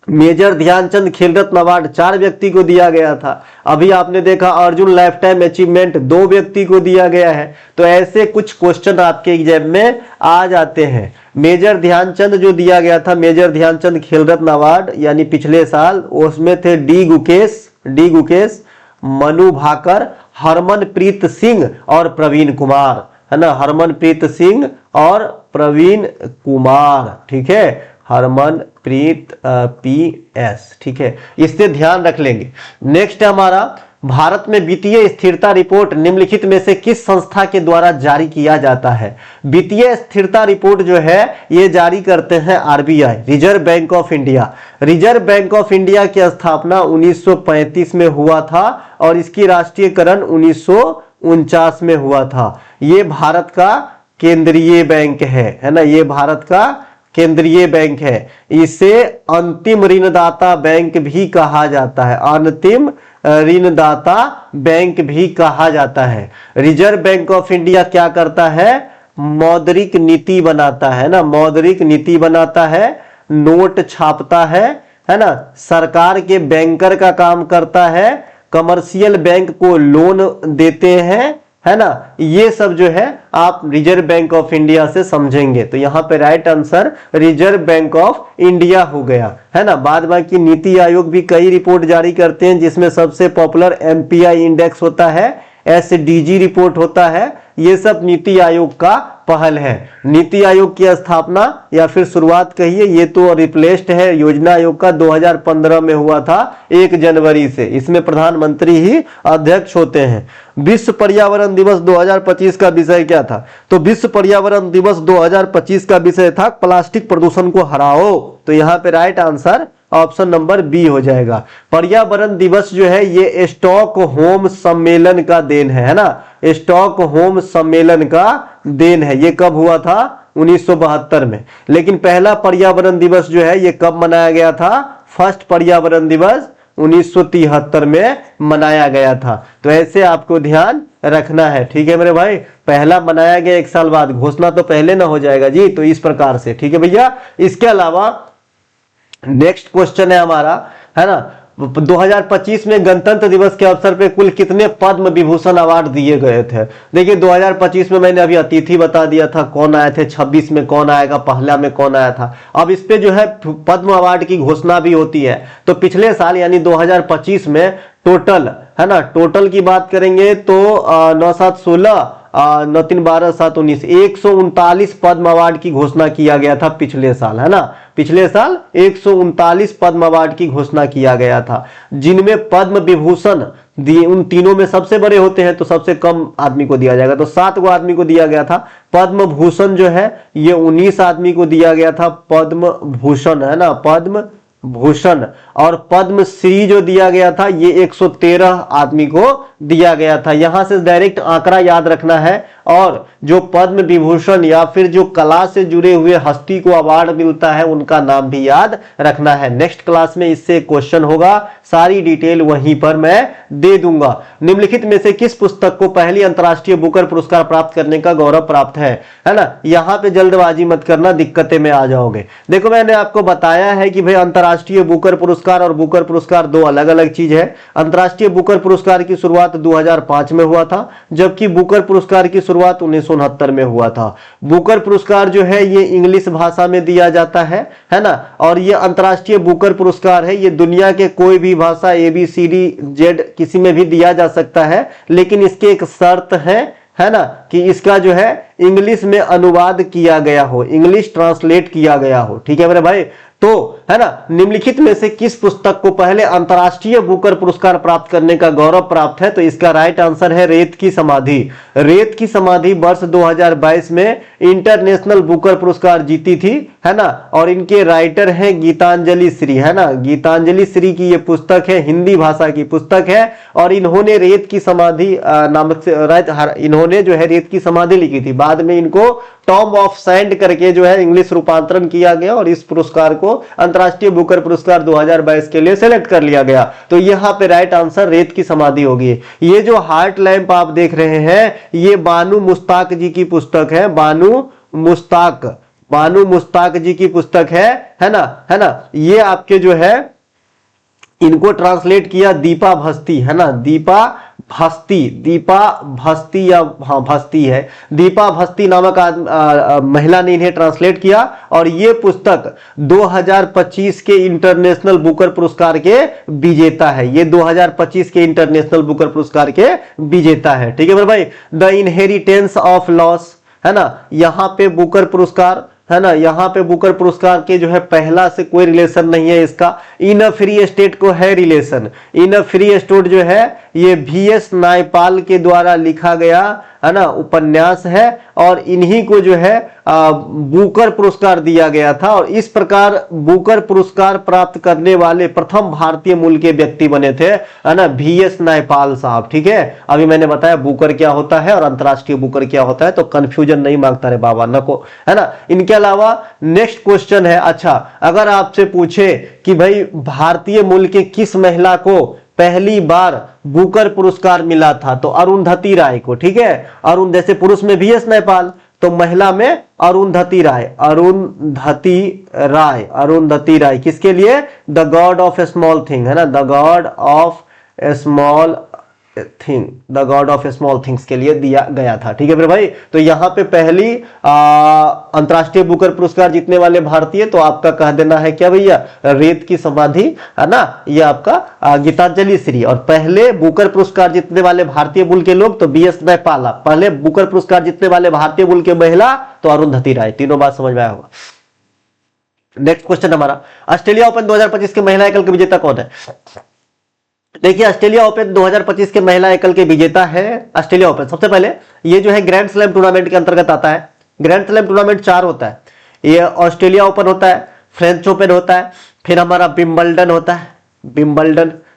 S1: मेजर ध्यानचंद खेल रत्न अवार्ड 4 व्यक्ति को दिया गया था। अभी आपने देखा अर्जुन लाइफ टाइम अचीवमेंट 2 व्यक्ति को दिया गया है। तो ऐसे कुछ क्वेश्चन आपके एग्जाम में आ जाते हैं। मेजर ध्यानचंद जो दिया गया था, मेजर ध्यानचंद खेल रत्न अवार्ड, यानी पिछले साल, उसमें थे डी गुकेश, मनु भाकर, हरमनप्रीत सिंह और प्रवीण कुमार, है ना, हरमनप्रीत सिंह और प्रवीण कुमार, ठीक है, हरमन प्रीत PS, ठीक है, इससे ध्यान रख लेंगे। नेक्स्ट है हमारा, भारत में वित्तीय स्थिरता रिपोर्ट निम्नलिखित में से किस संस्था के द्वारा जारी किया जाता है? वित्तीय स्थिरता रिपोर्ट जो है ये जारी करते हैं RBI, reserve bank of India. Reserve bank of India की स्थापना 1935 में हुआ था और इसकी राष्ट्रीयकरण 1949 में हुआ था। ये भारत का केंद्रीय बैंक है ना, ये भारत का केंद्रीय बैंक है। इसे अंतिम ऋणदाता बैंक भी कहा जाता है, अंतिम ऋणदाता बैंक भी कहा जाता है। रिजर्व बैंक ऑफ इंडिया क्या करता है? मौद्रिक नीति बनाता है ना, मौद्रिक नीति बनाता है, नोट छापता है ना, सरकार के बैंकर का काम करता है, कमर्शियल बैंक को लोन देते हैं, है ना। ये सब जो है आप रिजर्व बैंक ऑफ इंडिया से समझेंगे। तो यहाँ पे right answer reserve bank of India हो गया, है ना। बाद बाकी नीति आयोग भी कई रिपोर्ट जारी करते हैं, जिसमें सबसे पॉपुलर MPI इंडेक्स होता है, SDG रिपोर्ट होता है। ये सब नीति आयोग का पहल है। नीति आयोग की स्थापना या फिर शुरुआत कहिए, ये तो रिप्लेस्ड है योजना आयोग का, 2015 में हुआ था 1 जनवरी से। इसमें प्रधानमंत्री ही अध्यक्ष होते हैं। विश्व पर्यावरण दिवस 2025 का विषय क्या था? तो विश्व पर्यावरण दिवस 2025 का विषय था प्लास्टिक प्रदूषण को हराओ। तो यहाँ पे right answer option number B हो जाएगा। पर्यावरण दिवस जो है ये स्टॉकहोम सम्मेलन का देन है ना, स्टॉकहोम सम्मेलन का देन है। ये कब हुआ था? 1972 में। लेकिन पहला पर्यावरण दिवस जो है ये कब मनाया गया था? फर्स्ट पर्यावरण दिवस 1973 में मनाया गया था। तो ऐसे आपको ध्यान रखना है, ठीक है मेरे भाई। पहला मनाया गया 1 साल बाद, घोषणा तो पहले ना हो जाएगा जी। तो इस प्रकार से, ठीक है भैया। इसके अलावा नेक्स्ट क्वेश्चन है हमारा, है ना, 2025 में गणतंत्र दिवस के अवसर पे कुल कितने पद्म विभूषण अवार्ड दिए गए थे? देखिए 2025 में मैंने अभी अतिथि बता दिया था कौन आए थे, 26 में कौन आएगा, पहला में कौन आया था। अब इस पे जो है पद्म अवार्ड की घोषणा भी होती है। तो पिछले साल यानी 2025 में टोटल, है ना, टोटल की बात करेंगे तो 9 7 16 9 3 12 7 19 139 पद्म अवार्ड की घोषणा किया गया था पिछले साल, है ना। पिछले साल 139 पद्म अवार्ड की घोषणा किया गया था, जिनमें पद्म विभूषण दिए उन तीनों में सबसे बड़े होते हैं, तो सबसे कम आदमी को दिया जाएगा। तो 7 गो आदमी को दिया गया था। पद्म भूषण जो है ये 19 आदमी को दिया गया था, पद्म भूषण, है ना, पद्म भूषण। और पद्मश्री जो दिया गया था ये 113 आदमी को दिया गया था। यहां से डायरेक्ट आंकड़ा याद रखना है। और जो पद्म विभूषण या फिर जो कला से जुड़े हुए हस्ती को अवार्ड मिलता है उनका नाम भी याद रखना है। नेक्स्ट क्लास में इससे क्वेश्चन होगा, सारी डिटेल वहीं पर मैं दे दूंगा। निम्नलिखित में से किस पुस्तक को पहली अंतर्राष्ट्रीय बुकर पुरस्कार प्राप्त करने का गौरव प्राप्त है ना। यहां पे जल्दबाजी मत करना, दिक्कतें में आ जाओगे। देखो मैंने आपको बताया है कि भाई अंतर्राष्ट्रीय बुकर पुरस्कार और बुकर पुरस्कार दो अलग अलग चीज है। अंतर्राष्ट्रीय बुकर पुरस्कार की शुरुआत 2005 में हुआ था, जबकि बुकर पुरस्कार की शुरुआत 1969 में हुआ था। बुकर पुरस्कार जो है ये इंग्लिश भाषा में दिया जाता है ना। और ये अंतर्राष्ट्रीय बुकर पुरस्कार है, ये दुनिया के कोई भी भाषा ABCD किसी में भी दिया जा सकता है, लेकिन इसके एक शर्त है ना, कि इसका जो है इंग्लिश में अनुवाद किया गया हो, इंग्लिश ट्रांसलेट किया गया हो, ठीक है मेरे भाई। तो है ना, निम्नलिखित में से किस पुस्तक को पहले अंतर्राष्ट्रीय बुकर पुरस्कार प्राप्त करने का गौरव प्राप्त है? तो इसका राइट आंसर है रेत की समाधि। रेत की समाधि वर्ष 2022 में इंटरनेशनल बुकर पुरस्कार जीती थी, है ना। और इनके राइटर हैं गीतांजलि श्री, है ना। गीतांजलि श्री की ये पुस्तक है, हिंदी भाषा की पुस्तक है। और इन्होंने रेत की समाधि नामक से इन्होंने जो है रेत की समाधि लिखी थी। बाद में इनको टॉम ऑफ सैंड करके जो है इंग्लिश रूपांतरण किया गया और इस पुरस्कार को अंतर्राष्ट्रीय बुकर पुरस्कार 2022 के लिए सेलेक्ट कर लिया गया। तो यहाँ पे राइट आंसर रेत की समाधि होगी। ये जो हार्ट लैंप आप देख रहे हैं ये बानू मुश्ताक जी की पुस्तक है, बानू मुश्ताक जी की पुस्तक है ना। ये आपके जो है इनको ट्रांसलेट किया दीपा भस्ती, है ना, दीपा भस्ती या हाँ भस्ती है, दीपा भस्ती नामक महिला ने इन्हें ट्रांसलेट किया। और ये पुस्तक 2025 के इंटरनेशनल बुकर पुरस्कार के विजेता है। ये 2025 के इंटरनेशनल बुकर पुरस्कार के विजेता है, ठीक है मेरे भाई। द इनहेरिटेंस ऑफ लॉस, है ना, यहाँ पे बुकर पुरस्कार है ना, यहाँ पे बुकर पुरस्कार के जो है पहला से कोई रिलेशन नहीं है इसका। इन अ फ्री स्टेट को है relation. In a free state जो है ये VS नायपाल के द्वारा लिखा गया है ना उपन्यास है, और इन्हीं को जो है बुकर पुरस्कार दिया गया था, और इस प्रकार बुकर पुरस्कार प्राप्त करने वाले प्रथम भारतीय मूल के व्यक्ति बने थे, है ना, VS नायपाल साहब। ठीक है, अभी मैंने बताया बुकर क्या होता है और अंतरराष्ट्रीय बुकर क्या होता है, तो कंफ्यूजन नहीं मांगता रे बाबा नको, है ना। इनके अलावा नेक्स्ट क्वेश्चन है, अच्छा अगर आपसे पूछे कि भाई भारतीय मूल के किस महिला को पहली बार बुकर पुरस्कार मिला था, तो अरुंधति राय को। ठीक है, अरुण जैसे पुरुष में VS नायपाल, तो महिला में अरुंधति राय। अरुंधति राय किसके लिए? The God of A small thing, है ना, the God of A small thing, the God of small things के लिए दिया गया था। ठीक है मेरे भाई, तो यहां पे पहली अंतरराष्ट्रीय बुकर पुरस्कार जीतने वाले भारतीय, तो आपका कह देना है क्या भैया, रेत की समाधि, है ना, ये आपका गीतांजलि श्री। और पहले बुकर पुरस्कार जीतने वाले भारतीय मूल के लोग तो VS नायपाल, पहले बुकर पुरस्कार जीतने वाले भारतीय मूल के महिला तो अरुंधति राय। तीनों बात समझ में आया होगा। नेक्स्ट क्वेश्चन हमारा, ऑस्ट्रेलिया ओपन 2025 के महिला एकल के विजेता कौन है? देखिए ऑस्ट्रेलिया ओपन 2025 के महिला एकल के विजेता है ऑस्ट्रेलिया ओपन। सबसे पहले ये जो है ग्रैंड स्लैम टूर्नामेंट के अंतर्गत आता है। ग्रैंड स्लैम टूर्नामेंट 4 होता है, ये ऑस्ट्रेलिया ओपन होता है, फ्रेंच ओपन होता है, फिर हमारा विंबलडन होता है,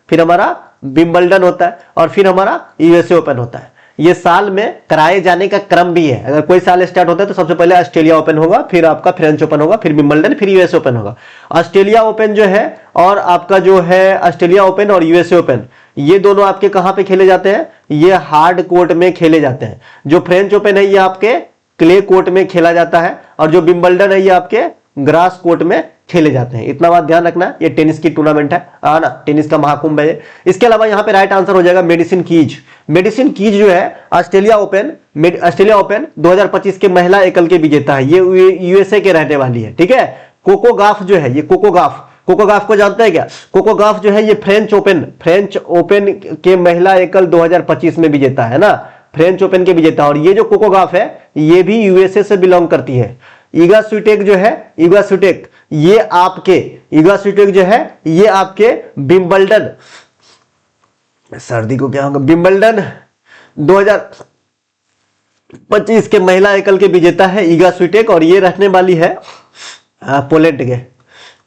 S1: फिर हमारा विंबलडन होता है, और फिर हमारा USA ओपन होता है। ये साल में कराए जाने का क्रम भी है। अगर कोई साल स्टार्ट होता है तो सबसे पहले ऑस्ट्रेलिया ओपन होगा, फिर आपका फ्रेंच ओपन होगा, फिर विंबलडन, फिर US ओपन होगा। ऑस्ट्रेलिया ओपन जो है और आपका जो है ऑस्ट्रेलिया ओपन और USA ओपन, ये दोनों आपके कहां पे खेले जाते हैं? ये हार्ड कोर्ट में खेले जाते हैं। जो फ्रेंच ओपन है ये आपके क्ले कोर्ट में खेला जाता है, और जो विंबलडन है ये आपके ग्रास कोर्ट में खेले जाते हैं। इतना बात ध्यान रखना, ये टेनिस की टूर्नामेंट है ना, टेनिस का महाकुंभ है। इसके अलावा यहाँ पे राइट आंसर हो जाएगा मेडिसिन कीज जो है ऑस्ट्रेलिया ओपन 2025 के महिला एकल के विजेता है। ये USA के रहने वाली है। ठीक है, कोको गाफ जो है, ये कोको गाफ को जानते हैं क्या? कोको गाफ जो है ये फ्रेंच ओपन के महिला एकल 2025 में विजेता है ना, फ्रेंच ओपन के विजेता। और ये जो कोको गाफ है ये भी USA से बिलोंग करती है। ईगा स्विटेक जो है, ये आपके विंबलडन, सर्दी को क्या होगा, विंबलडन 2025 के महिला एकल के विजेता है ईगा स्विटेक, और ये रहने वाली है पोलैंड के।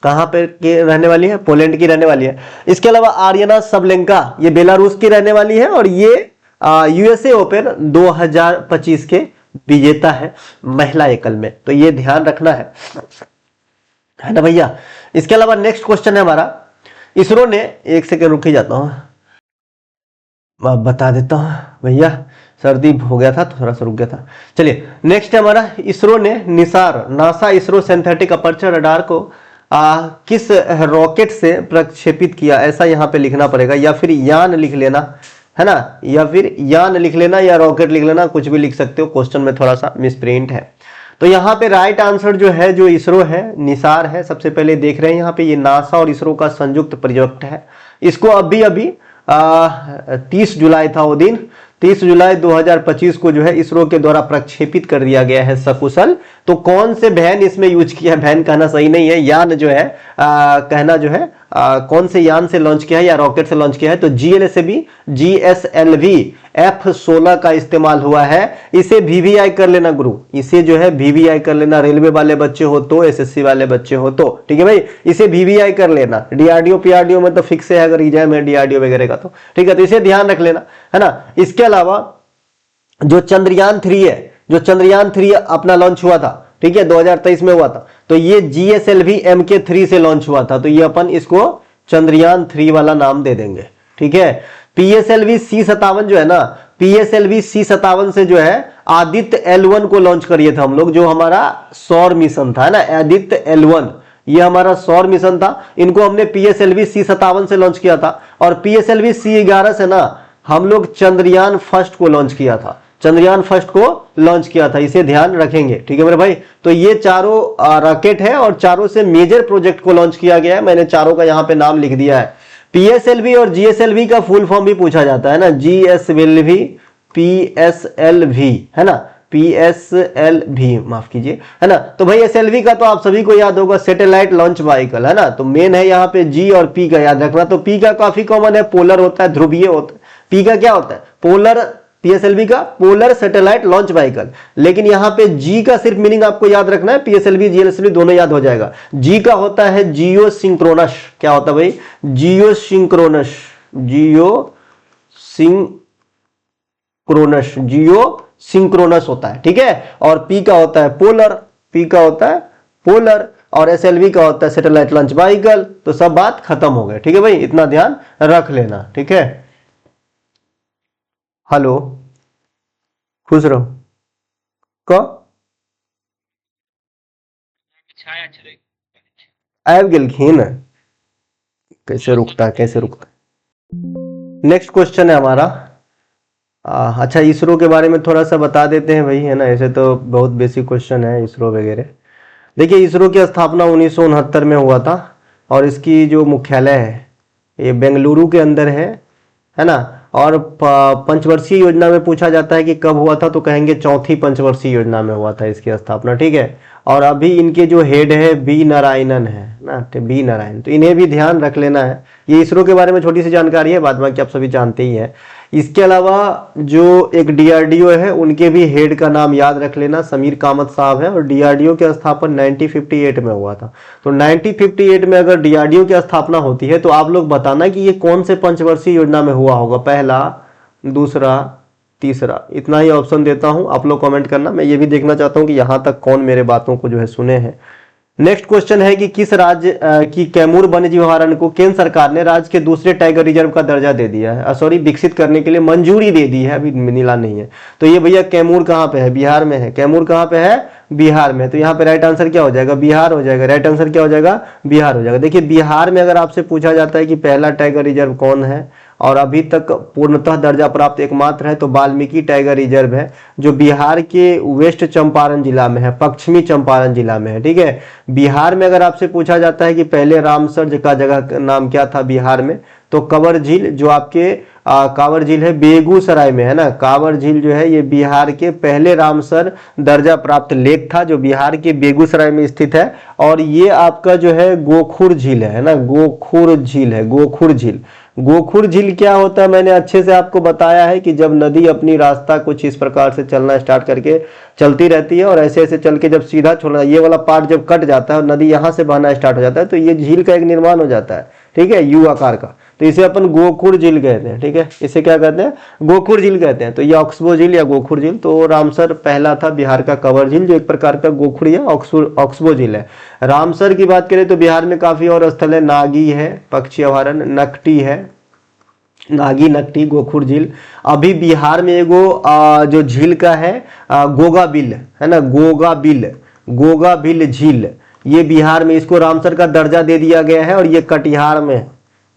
S1: कहां पे के रहने वाली है? पोलैंड की रहने वाली है। इसके अलावा आर्यना सबलेंका, ये बेलारूस की रहने वाली है, और ये USA ओपन 2025 के विजेता है महिला एकल में। तो ये ध्यान रखना है ना भैया। इसके अलावा नेक्स्ट क्वेश्चन है हमारा, इसरो ने, एक सेकंड रुक ही जाता हूं, बता देता हूं भैया, सर्दी हो गया था थोड़ा सा रुक गया था। चलिए नेक्स्ट है हमारा, इसरो ने NASA ISRO synthetic aperture radar को किस रॉकेट से प्रक्षेपित किया? ऐसा यहाँ पे लिखना पड़ेगा, या फिर यान लिख लेना, है ना, या फिर यान लिख लेना या रॉकेट लिख लेना, कुछ भी लिख सकते हो, क्वेश्चन में थोड़ा सा मिसप्रिंट है। तो यहाँ पे राइट आंसर जो है, जो इसरो है, निसार है। सबसे पहले देख रहे हैं यहाँ पे, ये नासा और इसरो का संयुक्त प्रोजेक्ट है। इसको अभी 30 जुलाई था वो दिन, 30 जुलाई 2025 को जो है इसरो के द्वारा प्रक्षेपित कर दिया गया है सकुशल। तो कौन से वैन इसमें यूज किया, वैन कहना सही नहीं है, यान जो है कहना जो है कौन से यान से लॉन्च किया है या रॉकेट से लॉन्च किया है, तो GSLV F-16 का इस्तेमाल हुआ है। इसे VVI कर लेना गुरु, इसे जो है VVI कर लेना, रेलवे वाले बच्चे हो तो, SSC वाले बच्चे हो तो, ठीक है भाई, इसे VVI कर लेना। DRDO PRDO में तो फिक्स है अगर एग्जाम है DRDO वगैरह का, तो ठीक है, तो इसे ध्यान रख लेना, है ना। इसके अलावा जो चंद्रयान 3 है, जो चंद्रयान 3 अपना लॉन्च हुआ था, ठीक है, 2023 में हुआ था, तो ये GSLV MK3 से लॉन्च हुआ था, तो ये अपन इसको चंद्रयान 3 वाला नाम दे देंगे, ठीक है। PSLV C57 जो है ना, PSLV C57 से जो है आदित्य L1 को लॉन्च करिए थे हम लोग, जो हमारा सौर मिशन था, है ना, आदित्य L1, ये हमारा सौर मिशन था। इनको हमने PSLV C57 से लॉन्च किया था, और PSLV C11 से ना हम लोग चंद्रयान फर्स्ट को लॉन्च किया था, इसे ध्यान रखेंगे, ठीक है मेरे भाई। तो ये चारों रॉकेट है और चारों से मेजर प्रोजेक्ट को लॉन्च किया गया है। मैंने चारों का यहाँ पे नाम लिख दिया है। PSLV और GSLV का फुल फॉर्म भी पूछा जाता है ना, GSLV PSLV, है ना, PSLV, माफ कीजिए, है ना। तो भाई SLV का तो आप सभी को याद होगा, सैटेलाइट लॉन्च व्हीकल, है ना। तो मेन है यहाँ पे G और P का याद रखना। तो P का काफी कॉमन है, पोलर होता है, ध्रुवीय होता है। P का क्या होता है, पोलर, PSLV का पोलर सैटेलाइट लॉन्च व्हीकल। लेकिन यहाँ पे G का सिर्फ मीनिंग आपको याद रखना है, PSLV GLSLV दोनों याद हो जाएगा। G का होता है जियो सिंक्रोनस। क्या होता है भाई, जियो सिंक्रोनस, जियो सिंक्रोनस, जियो सिंक्रोनस होता है, ठीक है। और P का होता है पोलर, P का होता है पोलर, और SLV का होता है सैटेलाइट लॉन्च व्हीकल। तो सब बात खत्म हो गए, ठीक है भाई, इतना ध्यान रख लेना, ठीक है। हेलो, खुश रहो। आब गेलखिन, कैसे रुकता है, कैसे रुकता है। नेक्स्ट क्वेश्चन है हमारा। अच्छा, इसरो के बारे में थोड़ा सा बता देते हैं भाई, है ना। ऐसे तो बहुत बेसिक क्वेश्चन है इसरो वगैरह। देखिए, इसरो की स्थापना 1969 में हुआ था, और इसकी जो मुख्यालय है ये बेंगलुरु के अंदर है ना। और पंचवर्षीय योजना में पूछा जाता है कि कब हुआ था, तो कहेंगे चौथी पंचवर्षीय योजना में हुआ था इसकी स्थापना, ठीक है। और अभी इनके जो हेड है बी नारायणन है ना, बी नारायण, तो इन्हें भी ध्यान रख लेना है। ये इसरो के बारे में छोटी सी जानकारी है, बाद बाकी आप सभी जानते ही हैं। इसके अलावा जो एक DRDO है, उनके भी हेड का नाम याद रख लेना, समीर कामत साहब है। और DRDO की स्थापना 1958 में हुआ था। तो 1958 में अगर DRDO की स्थापना होती है, तो आप लोग बताना कि ये कौन से पंचवर्षीय योजना में हुआ होगा, पहला, दूसरा, तीसरा। इतना ही ऑप्शन देता हूं, आप लोग कमेंट करना। मैं ये भी देखना चाहता हूं कि यहां तक कौन मेरे बातों को जो है सुने हैं। नेक्स्ट क्वेश्चन है कि किस राज्य की कैमूर वन्यजीव अभयारण्य को केंद्र सरकार ने राज्य के दूसरे टाइगर रिजर्व का दर्जा दे दिया है, सॉरी, विकसित करने के लिए मंजूरी दे दी है, अभी मिला नहीं है। तो ये भैया कैमूर कहाँ पे है, बिहार में है। कैमूर कहाँ पे है, बिहार में। तो यहाँ पे राइट आंसर क्या हो जाएगा, बिहार हो जाएगा। राइट आंसर क्या हो जाएगा, बिहार हो जाएगा। देखिए, बिहार में अगर आपसे पूछा जाता है कि पहला टाइगर रिजर्व कौन है और अभी तक पूर्णतः दर्जा प्राप्त एकमात्र है, तो वाल्मीकि टाइगर रिजर्व है, जो बिहार के वेस्ट चंपारण जिला में है, पश्चिमी चंपारण जिला में है, ठीक है। बिहार में अगर आपसे पूछा जाता है कि पहले रामसर का जगह का नाम क्या था बिहार में, तो कांवर झील, जो आपके कांवर झील है बेगूसराय में, है ना। कांवर झील जो है ये बिहार के पहले रामसर दर्जा प्राप्त लेक था, जो बिहार के बेगूसराय में स्थित है। और ये आपका जो है गोखुर झील है ना, गोखुर झील है, गोखुर झील। गोखुर झील क्या होता है, मैंने अच्छे से आपको बताया है कि जब नदी अपनी रास्ता कुछ इस प्रकार से चलना स्टार्ट करके चलती रहती है, और ऐसे ऐसे चल के जब सीधा छोड़ना, ये वाला पार्ट जब कट जाता है और नदी यहाँ से बहना स्टार्ट हो जाता है, तो ये झील का एक निर्माण हो जाता है, ठीक है, यू आकार का। तो इसे अपन गोखुर झील कहते हैं, ठीक है। इसे क्या कहते हैं, गोखुर झील कहते हैं। तो ये ऑक्सबो झील या गोखुर झील। तो रामसर पहला था बिहार का कांवर झील, जो एक प्रकार का गोखुर या ऑक्सबो झील है। रामसर की बात करें तो बिहार में काफी और स्थल है, नागी है पक्षी अभयारण्य, नकटी है, नागी, नकटी, गोखुर झील। अभी बिहार में एगो जो झील का है गोगाबिल, है ना, गोगाबिल, गोगाबिल झील, ये बिहार में, इसको रामसर का दर्जा दे दिया गया है, और ये कटिहार में,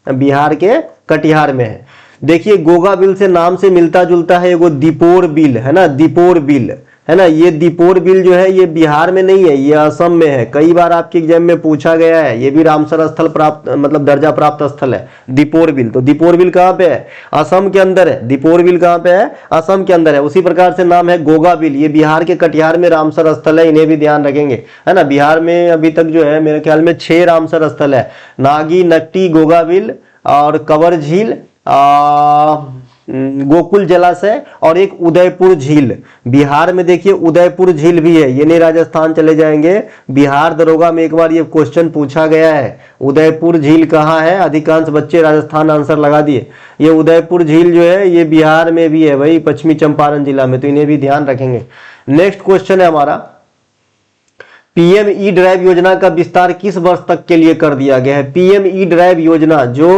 S1: बिहार के कटिहार में है। देखिए, गोगाबिल से नाम से मिलता जुलता है एगो दीपोर बिल, है ना, दीपोर बिल, है ना। ये दीपोर बिल जो है ये बिहार में नहीं है, ये असम में है। कई बार आपके एग्जाम में पूछा गया है, ये भी रामसर स्थल प्राप्त, मतलब दर्जा प्राप्त स्थल है, दीपोर बिल। तो दीपोर बिल कहाँ पे है, असम के अंदर है। दीपोर बिल कहाँ पे है, असम के अंदर है। उसी प्रकार से नाम है गोगा बिल, ये बिहार के कटिहार में रामसर स्थल है, इन्हें भी ध्यान रखेंगे, है ना। बिहार में अभी तक जो है मेरे ख्याल में 6 रामसर स्थल है, नागी, नकटी, गोगा बिल और कंवर झील, गोकुल जलाशय और एक उदयपुर झील। बिहार में देखिए उदयपुर झील भी है, ये नहीं राजस्थान चले जाएंगे, बिहार दरोगा में एक बार ये क्वेश्चन पूछा गया है, उदयपुर झील कहाँ है। अधिकांश बच्चे राजस्थान आंसर लगा दिए। ये उदयपुर झील जो है ये बिहार में भी है भाई, पश्चिमी चंपारण जिला में, तो इन्हें भी ध्यान रखेंगे। नेक्स्ट क्वेश्चन है हमारा, पीएम ई ड्राइव योजना का विस्तार किस वर्ष तक के लिए कर दिया गया है। पीएम ई ड्राइव योजना जो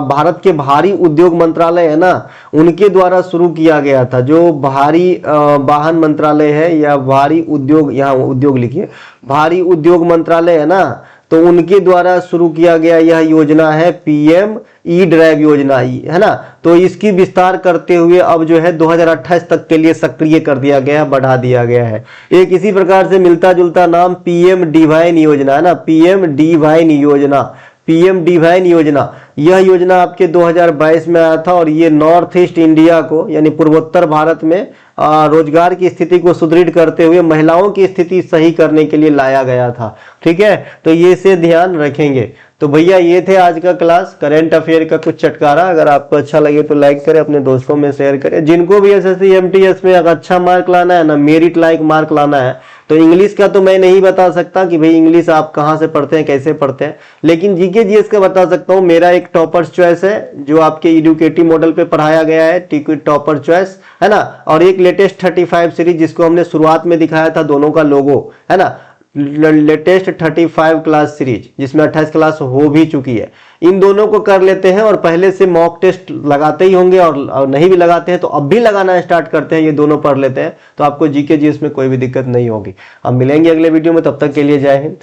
S1: भारत के भारी उद्योग मंत्रालय है ना, उनके द्वारा शुरू किया गया था। जो भारी वाहन मंत्रालय है या भारी उद्योग, यहाँ उद्योग लिखिए, भारी उद्योग मंत्रालय है ना, तो उनके द्वारा शुरू किया गया यह योजना है पीएम ई ड्राइव योजना, है ना। तो इसकी विस्तार करते हुए अब जो है 2028 तक के लिए सक्रिय कर दिया गया है, बढ़ा दिया गया है। एक इसी प्रकार से मिलता जुलता नाम पीएम डिवाइन योजना है ना, पीएम डिवाइन योजना, पीएम डिवाइन योजना। यह योजना आपके 2022 में आया था, और ये नॉर्थ ईस्ट इंडिया को, यानी पूर्वोत्तर भारत में रोजगार की स्थिति को सुदृढ़ करते हुए महिलाओं की स्थिति सही करने के लिए लाया गया था। ठीक है, तो ये से ध्यान रखेंगे। तो भैया ये थे आज का क्लास, करंट अफेयर का कुछ चटकारा। अगर आपको अच्छा लगे तो लाइक करें, अपने दोस्तों में शेयर करें। जिनको भी एसएससी एमटीएस में अगर अच्छा मार्क लाना है ना, मेरिट लायक मार्क लाना है, तो इंग्लिश का तो मैं नहीं बता सकता कि भाई इंग्लिश आप कहाँ से पढ़ते हैं, कैसे पढ़ते हैं, लेकिन जीके जीएस का बता सकता हूँ। मेरा एक टॉपर्स चॉइस है जो आपके एडुकेटिव मॉडल पे पढ़ाया गया है, टिकट टॉपर चॉइस है ना, और एक लेटेस्ट 35 सीरीज जिसको हमने शुरुआत में दिखाया था, दोनों का लोगो है ना, लेटेस्ट 35 क्लास सीरीज जिसमें 28 क्लास हो भी चुकी है। इन दोनों को कर लेते हैं और पहले से मॉक टेस्ट लगाते ही होंगे, और नहीं भी लगाते हैं तो अब भी लगाना स्टार्ट करते हैं, ये दोनों पढ़ लेते हैं तो आपको जीके जीएस में कोई भी दिक्कत नहीं होगी। अब मिलेंगे अगले वीडियो में, तब तक के लिए जय हिंद,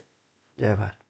S1: जय भारत।